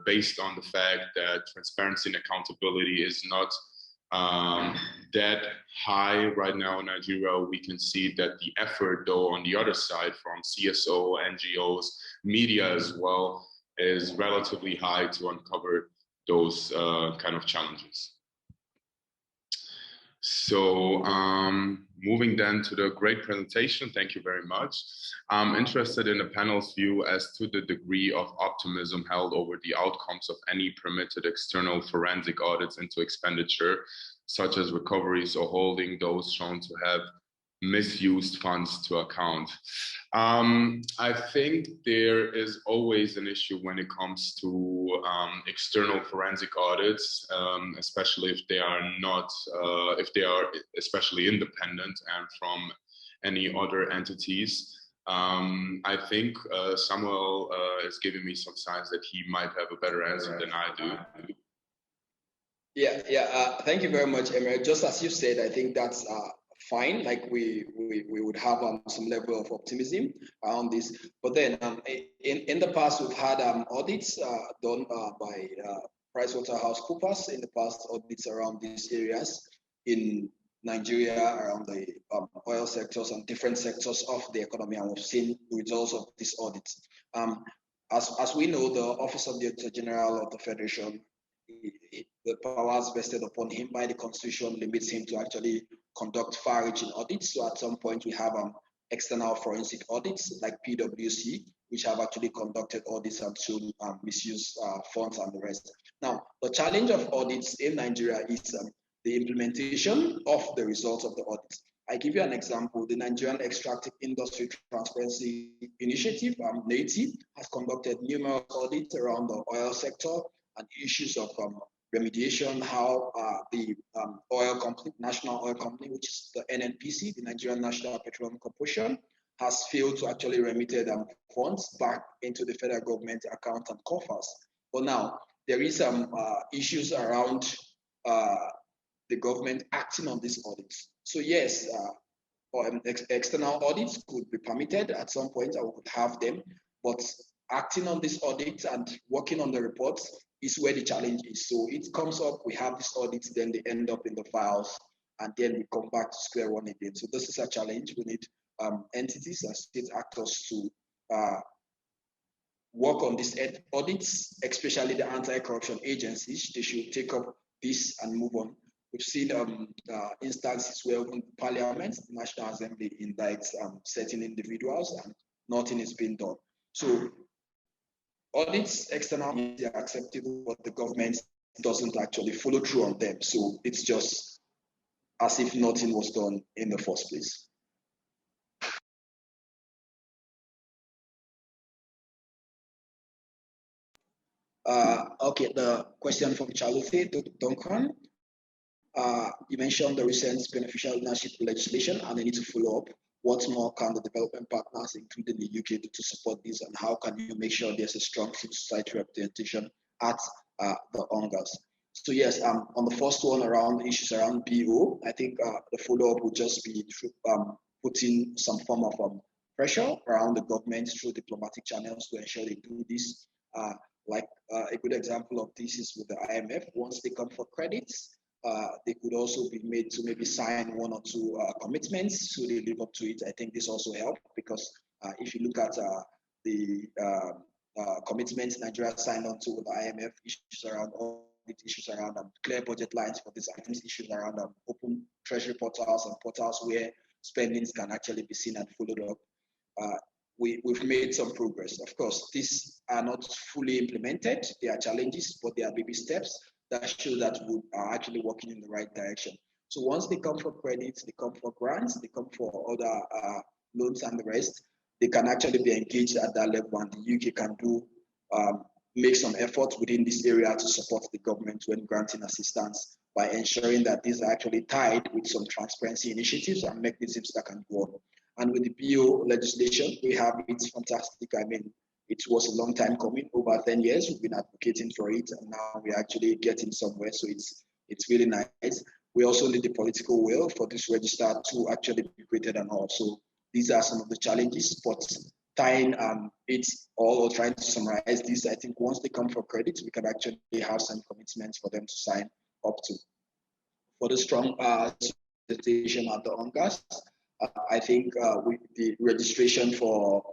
based on the fact that transparency and accountability is not that high right now in Nigeria, we can see that the effort, though, on the other side from CSO, NGOs, media as well, is relatively high to uncover those kind of challenges. So moving then to the great presentation, thank you very much. I'm interested in the panel's view as to the degree of optimism held over the outcomes of any permitted external forensic audits into expenditure, such as recoveries or holding those shown to have misused funds to account. I think there is always an issue when it comes to external forensic audits, especially if they are not, if they are especially independent and from any other entities. I think Samuel is giving me some signs that he might have a better answer than I do. Thank you very much, Emre. Just as you said, I think that's fine. Like we would have some level of optimism around this. But then in the past, we've had audits done by PricewaterhouseCoopers in the past, audits around these areas in Nigeria, around the oil sectors and different sectors of the economy, and we've seen the results of these audits. As we know, the Office of the Auditor General of the Federation, the powers vested upon him by the Constitution limits him to actually conduct far-reaching audits. So at some point, we have external forensic audits like PwC, which have actually conducted audits and shown misuse funds and the rest. Now, the challenge of audits in Nigeria is the implementation of the results of the audits. I give you an example. The Nigerian Extractive Industry Transparency Initiative, NATI, has conducted numerous audits around the oil sector and issues of remediation, how the oil company, National Oil Company, which is the NNPC, the Nigerian National Petroleum Corporation, has failed to actually remit funds back into the federal government account and coffers. But now, there is some issues around the government acting on these audits. So yes, external audits could be permitted at some point. I would have them, but acting on these audits and working on the reports is where the challenge is. So it comes up, we have these audits, then they end up in the files, and then we come back to square one again. So this is a challenge. We need entities and state actors to work on these audits, especially the anti-corruption agencies. They should take up this and move on. We've seen instances where even Parliament, the National Assembly indicts certain individuals and nothing is being done. So audits externally are acceptable, but the government doesn't actually follow through on them. So it's just as if nothing was done in the first place. Okay, the question from Charlotte Duncan. You mentioned the recent beneficial ownership legislation and they need to follow up. What more can the development partners, including the UK, do to support this, and how can you make sure there's a strong civil society representation at the UNGAS? So yes, on the first one around issues around BO, I think the follow-up would just be putting some form of pressure around the government through diplomatic channels to ensure they do this. A good example of this is with the IMF. Once they come for credits, they could also be made to maybe sign one or two commitments so they live up to it. I think this also helped because if you look at the commitments Nigeria signed on to with the IMF, issues around issues around clear budget lines for these items, issues around open treasury portals and portals where spendings can actually be seen and followed up. We've made some progress. Of course, these are not fully implemented. There are challenges, but there are baby steps that show that we are actually working in the right direction. So once they come for credits, they come for grants, they come for other loans and the rest, they can actually be engaged at that level, and the UK can do make some effort within this area to support the government when granting assistance by ensuring that these are actually tied with some transparency initiatives and mechanisms that can go on. And with the BO legislation, we have it's fantastic. I mean, it was a long time coming, over 10 years. We've been advocating for it, and now we're actually getting somewhere. So it's really nice. We also need the political will for this register to actually be created and all. So these are some of the challenges, but tying it all or trying to summarize this, I think once they come for credit, we can actually have some commitments for them to sign up to. For the strong representation at the UNGAS, I think the registration for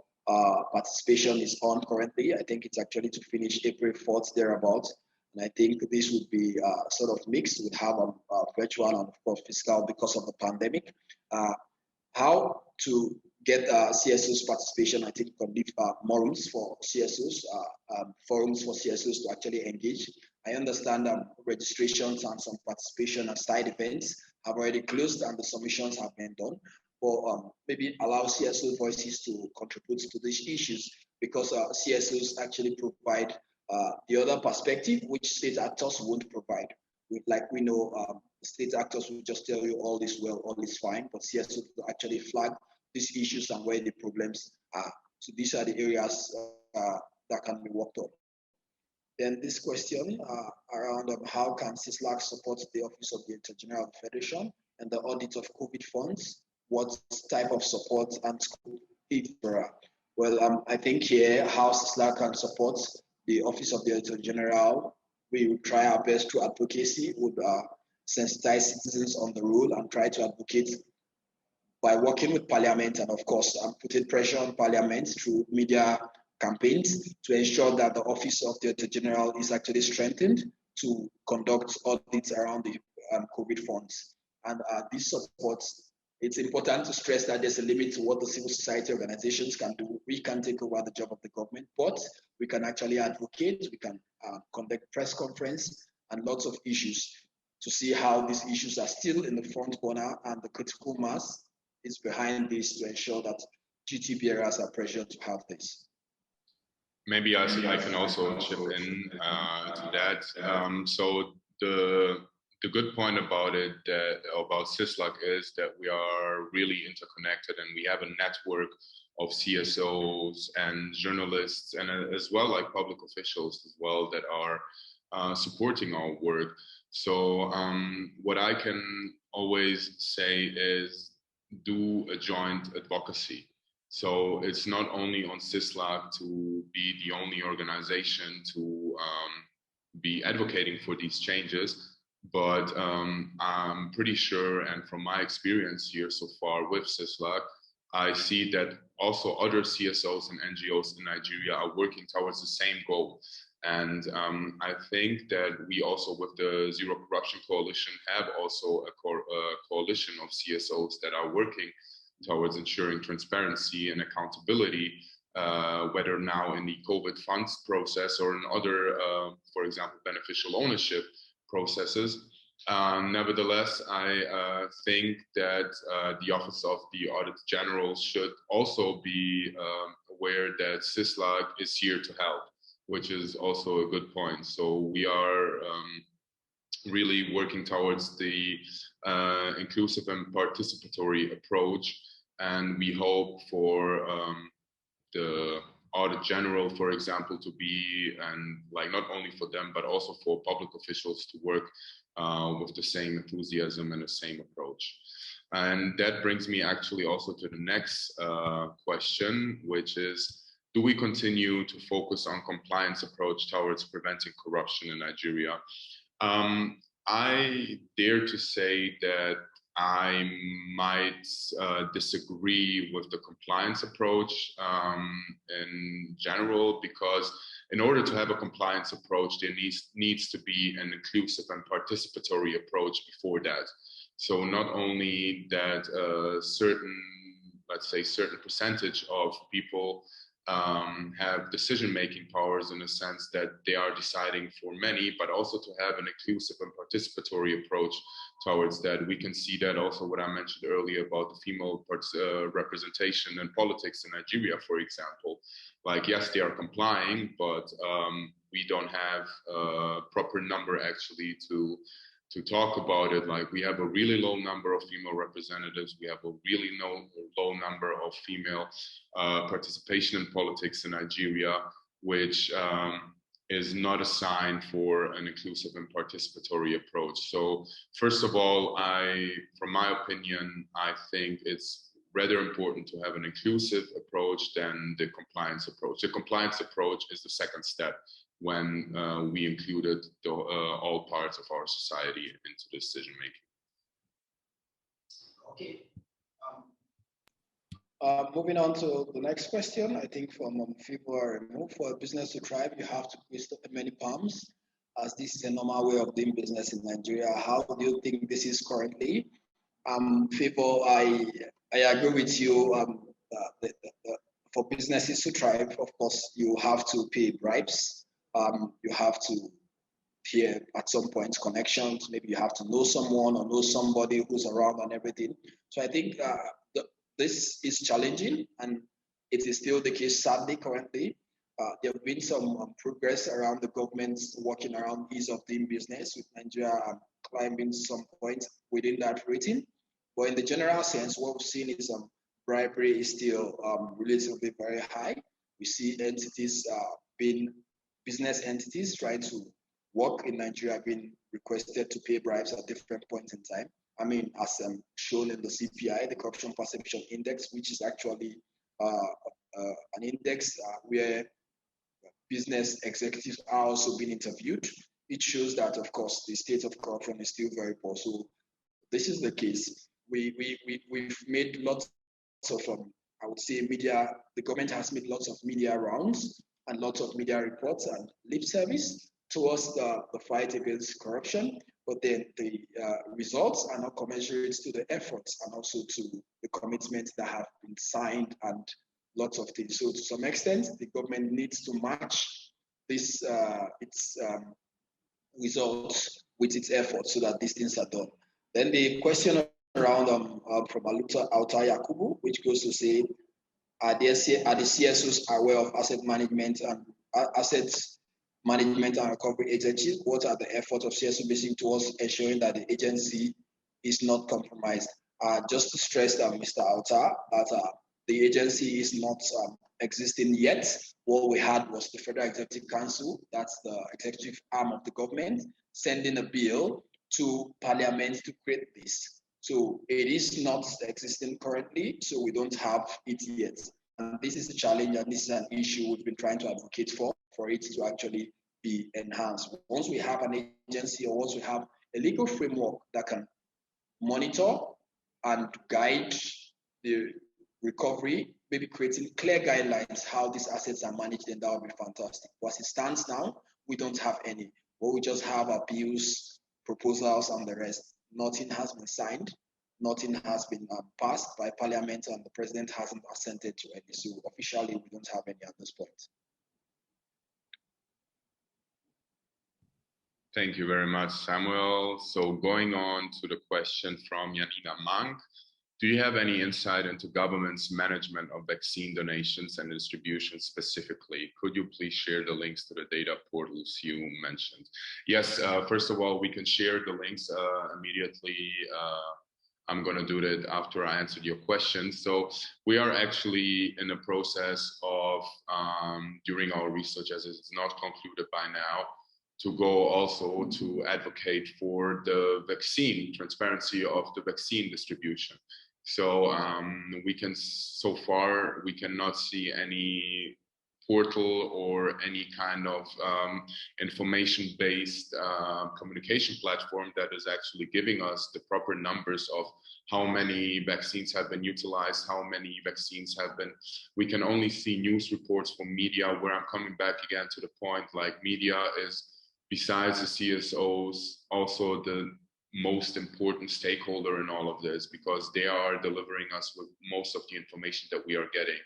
participation is on currently. I think it's actually to finish April 4th, thereabouts. And I think this would be sort of mixed. We'd have a virtual and of course physical because of the pandemic. How to get CSOs participation, I think we can leave more rooms for CSOs, forums for CSOs to actually engage. I understand registrations and some participation and side events have already closed and the submissions have been done. Or maybe allow CSO voices to contribute to these issues, because CSOs actually provide the other perspective, which state actors won't provide. Like we know, state actors will just tell you all is well, all is fine, but CSOs will actually flag these issues and where the problems are. So these are the areas that can be worked on. Then this question around how can CISLAC support the Office of the Director General of the Federation and the audit of COVID funds? What type of support and scope is there? Well, I think here how CISLAC can support the Office of the Director General, we will try our best through advocacy, would sensitize citizens on the rule and try to advocate by working with Parliament and of course putting pressure on Parliament through media campaigns to ensure that the Office of the Director General is actually strengthened to conduct audits around the COVID funds. And this supports. It's important to stress that there's a limit to what the civil society organizations can do. We can take over the job of the government, but we can actually advocate, we can conduct press conference and lots of issues to see how these issues are still in the front corner and the critical mass is behind this to ensure that duty bearers are pressured to have this? Maybe I can also chip in to that. So the good point about it, about CISLAC, is that we are really interconnected, and we have a network of CSOs and journalists, and as well like public officials as well, that are supporting our work. So what I can always say is do a joint advocacy. So it's not only on CISLAC to be the only organization to be advocating for these changes, but I'm pretty sure, and from my experience here so far with CISLAC, I see that also other CSOs and NGOs in Nigeria are working towards the same goal. And I think that we also, with the Zero Corruption Coalition, have also a coalition of CSOs that are working towards ensuring transparency and accountability, whether now in the COVID funds process or in other, for example, beneficial ownership processes. Nevertheless, I think that the Office of the Auditor General should also be aware that CISLAC is here to help, which is also a good point. So we are really working towards the inclusive and participatory approach, and we hope for the Audit General, for example, to be, and like not only for them, but also for public officials to work with the same enthusiasm and the same approach. And that brings me actually also to the next question, which is, do we continue to focus on compliance approach towards preventing corruption in Nigeria? I dare to say that I might disagree with the compliance approach in general, because in order to have a compliance approach, there needs to be an inclusive and participatory approach before that. So not only that certain percentage of people have decision-making powers in a sense that they are deciding for many, but also to have an inclusive and participatory approach towards that. We can see that also what I mentioned earlier about the female representation in politics in Nigeria, for example. Like, yes, they are complying, but we don't have a proper number actually to talk about it. Like, we have a really low number of female representatives. We have a really low number of female participation in politics in Nigeria, which is not a sign for an inclusive and participatory approach. So first of all, from my opinion, I think it's rather important to have an inclusive approach than the compliance approach. The compliance approach is the second step when we included all parts of our society into decision making. Okay. Moving on to the next question, I think from February, for a business to thrive, you have to twist many palms, as this is a normal way of doing business in Nigeria. How do you think this is currently? Febo, I agree with you. For businesses to thrive, of course, you have to pay bribes. You have to pay at some point connections. Maybe you have to know someone or know somebody who's around and everything. So I think this is challenging, and it is still the case, sadly, currently. There have been some progress around the government's working around ease of doing business, with Nigeria climbing some points within that rating. But in the general sense, what we've seen is bribery is still relatively very high. We see entities business entities trying to work in Nigeria being requested to pay bribes at different points in time. I mean, as shown in the CPI, the Corruption Perception Index, which is actually an index where business executives are also being interviewed. It shows that, of course, the state of corruption is still very poor. So this is the case. We've made lots of, I would say, media. The government has made lots of media rounds and lots of media reports and lip service towards the fight against corruption, but then the results are not commensurate to the efforts and also to the commitments that have been signed and lots of things. So to some extent, the government needs to match this its results with its efforts so that these things are done. Then the question around from Alta Yakubu, which goes to say, are the CSOs aware of asset management and recovery agencies? What are the efforts of CSO basing towards ensuring that the agency is not compromised? Just to stress that, Mr. Alta, that the agency is not existing yet. What we had was the Federal Executive Council, that's the executive arm of the government, sending a bill to Parliament to create this. So it is not existing currently, so we don't have it yet. And this is a challenge, and this is an issue we've been trying to advocate for it to actually be enhanced. Once we have an agency, or once we have a legal framework that can monitor and guide the recovery, maybe creating clear guidelines how these assets are managed, then that would be fantastic. But as it stands now, we don't have any. But we just have appeals, proposals, and the rest. Nothing has been signed. Nothing has been passed by Parliament, and the President hasn't assented to any. So officially, we don't have any at this point. Thank you very much, Samuel. So going on to the question from Janina Mank. Do you have any insight into government's management of vaccine donations and distribution specifically? Could you please share the links to the data portals you mentioned? Yes, first of all, we can share the links immediately. I'm going to do that after I answered your question. So we are actually in the process of, during our research, as it's not concluded by now, to go also to advocate for the vaccine, transparency of the vaccine distribution. So so far, we cannot see any portal or any kind of information-based communication platform that is actually giving us the proper numbers of how many vaccines have been utilized, how many vaccines have been. We can only see news reports from media, where I'm coming back again to the point, like media is, besides the CSOs, also the most important stakeholder in all of this, because they are delivering us with most of the information that we are getting.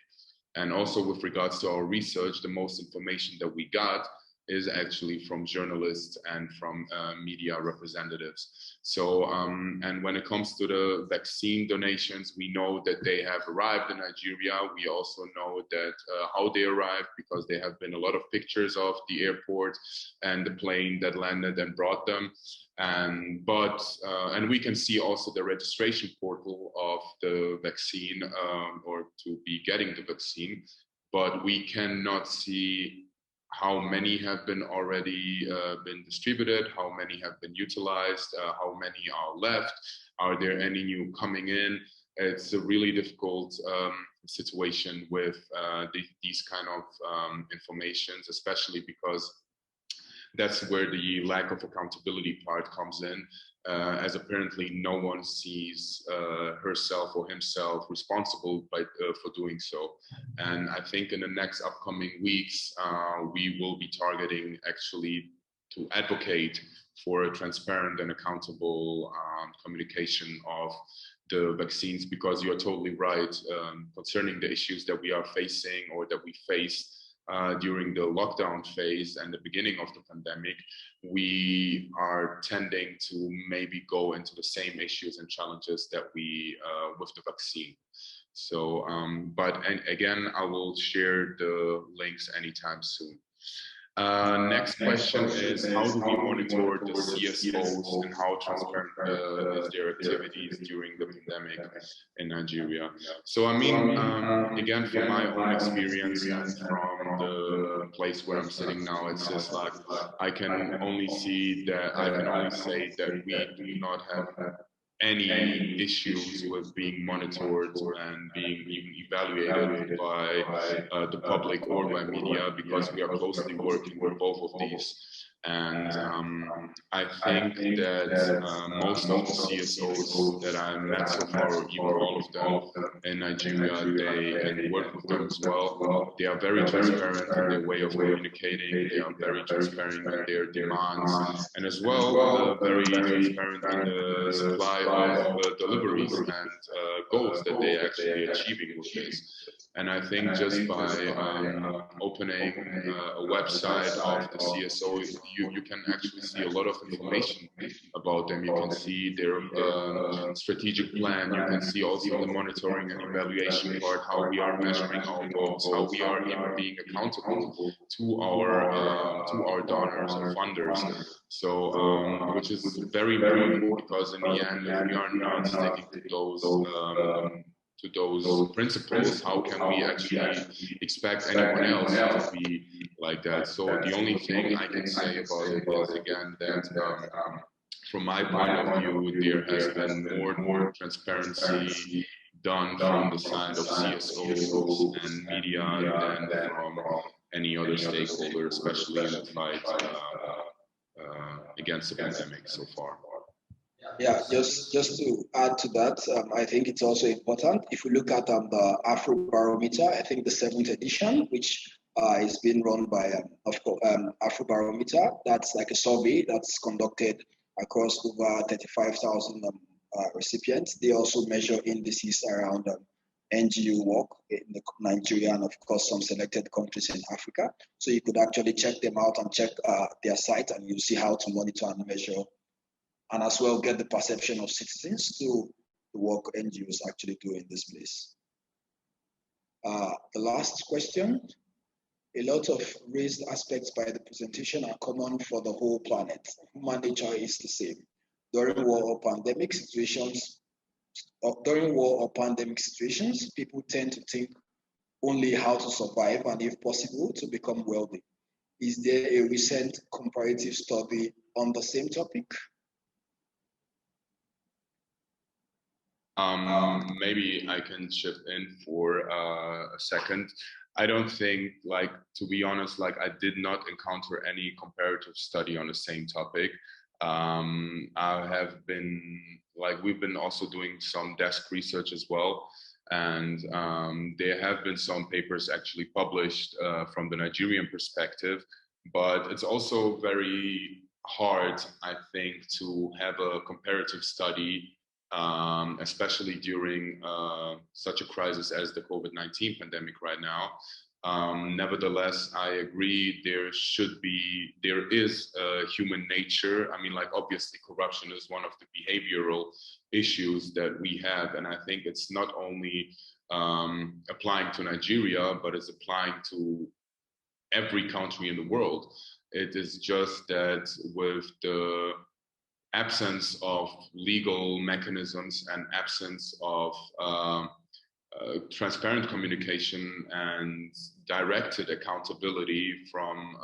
And also with regards to our research, the most information that we got is actually from journalists and from media representatives. So, and when it comes to the vaccine donations, we know that they have arrived in Nigeria. We also know that how they arrived, because there have been a lot of pictures of the airport and the plane that landed and brought them. And we can see also the registration portal of the vaccine, or to be getting the vaccine, but we cannot see how many have been already been distributed, how many have been utilized, how many are left, are there any new coming in? It's a really difficult situation with these kind of informations, especially because that's where the lack of accountability part comes in, as apparently no one sees herself or himself responsible for doing so. And I think in the next upcoming weeks, we will be targeting actually to advocate for a transparent and accountable communication of the vaccines, because you're totally right concerning the issues that we are facing, or that we faced during the lockdown phase and the beginning of the pandemic. We are tending to maybe go into the same issues and challenges that we with the vaccine. So, and again, I will share the links anytime soon. Next question is, how do we monitor the CSOs and how transparent is their activities during the pandemic in Nigeria? So I mean, again, from my own experience and from the place where I'm sitting now at CISLAC, I can only say that we do not have any issues with being monitored and being even evaluated by the public or by media, because we are closely working with both of these. And I think that most of the CSOs that I met so far, or even all of them in Nigeria, and work with them as well, they are very transparent in their way of communicating. They are very transparent in their demands, and as well very transparent in the supply of deliveries and goals that they actually achieving with this. And I think just by opening a website of the CSO, you can actually see a lot of information about them. You can see their strategic plan. You can see also the monitoring and evaluation part, how we are measuring our goals, how we are even being accountable to our donors or funders. So, which is very important, because in the end, if we are not sticking to those principles, how can we actually expect anyone else to be like that? So the only thing I can say about it is, again, that from my point of view, there has been more and more transparency done from the side of CSOs and media than from any other stakeholder, especially in the fight against the pandemic so far. Yeah, just to add to that, I think it's also important, if we look at the Afrobarometer, I think the 7th edition, which is being run by Afrobarometer, that's like a survey that's conducted across over 35,000 recipients. They also measure indices around NGO work in Nigeria and of course some selected countries in Africa. So you could actually check them out and check their site, and you see how to monitor and measure, and as well get the perception of citizens to the work NGOs actually do in this place. The last question, a lot of raised aspects by the presentation are common for the whole planet. Human nature is the same. During war or pandemic situations, people tend to think only how to survive and, if possible, to become wealthy. Is there a recent comparative study on the same topic? Maybe I can chip in for a second. I don't think, like, to be honest, like, I did not encounter any comparative study on the same topic. I have been, like, we've been also doing some desk research as well. And there have been some papers actually published from the Nigerian perspective, but it's also very hard, I think, to have a comparative study, especially during such a crisis as the COVID-19 pandemic right now. Nevertheless, I agree there is human nature. I mean, like, obviously corruption is one of the behavioral issues that we have. And I think it's not only applying to Nigeria, but it's applying to every country in the world. It is just that with the absence of legal mechanisms and absence of transparent communication and directed accountability from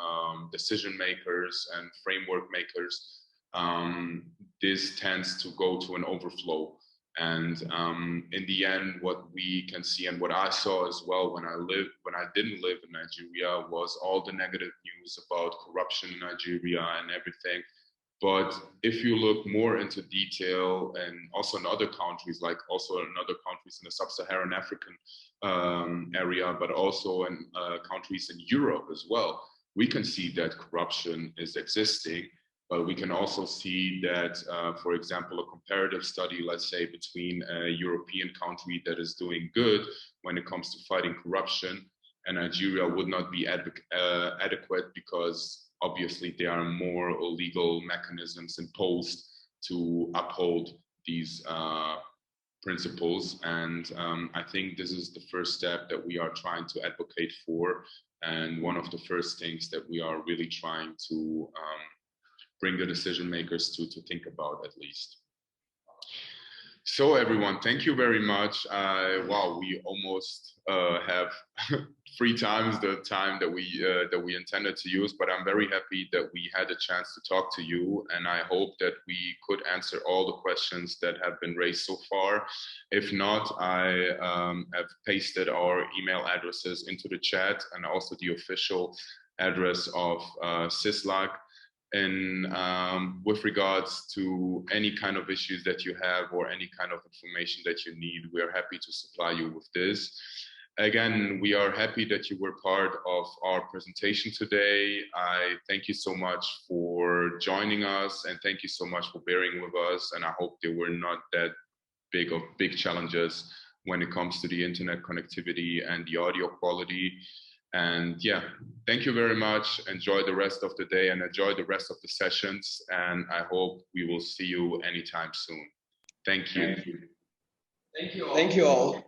decision makers and framework makers, this tends to go to an overflow. And in the end, what we can see, and what I saw as well when I didn't live in Nigeria, was all the negative news about corruption in Nigeria and everything. But if you look more into detail, and also in other countries, like also in other countries in the sub-Saharan African area, but also in countries in Europe as well, we can see that corruption is existing. But we can also see that, for example, a comparative study, let's say, between a European country that is doing good when it comes to fighting corruption and Nigeria would not be adequate, because obviously there are more legal mechanisms imposed to uphold these principles. And I think this is the first step that we are trying to advocate for, and one of the first things that we are really trying to bring the decision makers to think about, at least. So everyone, thank you very much. Wow, we almost have 3 times the time that we intended to use, but I'm very happy that we had a chance to talk to you, and I hope that we could answer all the questions that have been raised so far. If not, I have pasted our email addresses into the chat, and also the official address of CISLAC. And with regards to any kind of issues that you have or any kind of information that you need, we are happy to supply you with this. Again, we are happy that you were part of our presentation today. I thank you so much for joining us, and thank you so much for bearing with us. And I hope there were not that big challenges when it comes to the internet connectivity and the audio quality. And yeah, thank you very much. Enjoy the rest of the day and enjoy the rest of the sessions. And I hope we will see you anytime soon. Thank you. Thank you all.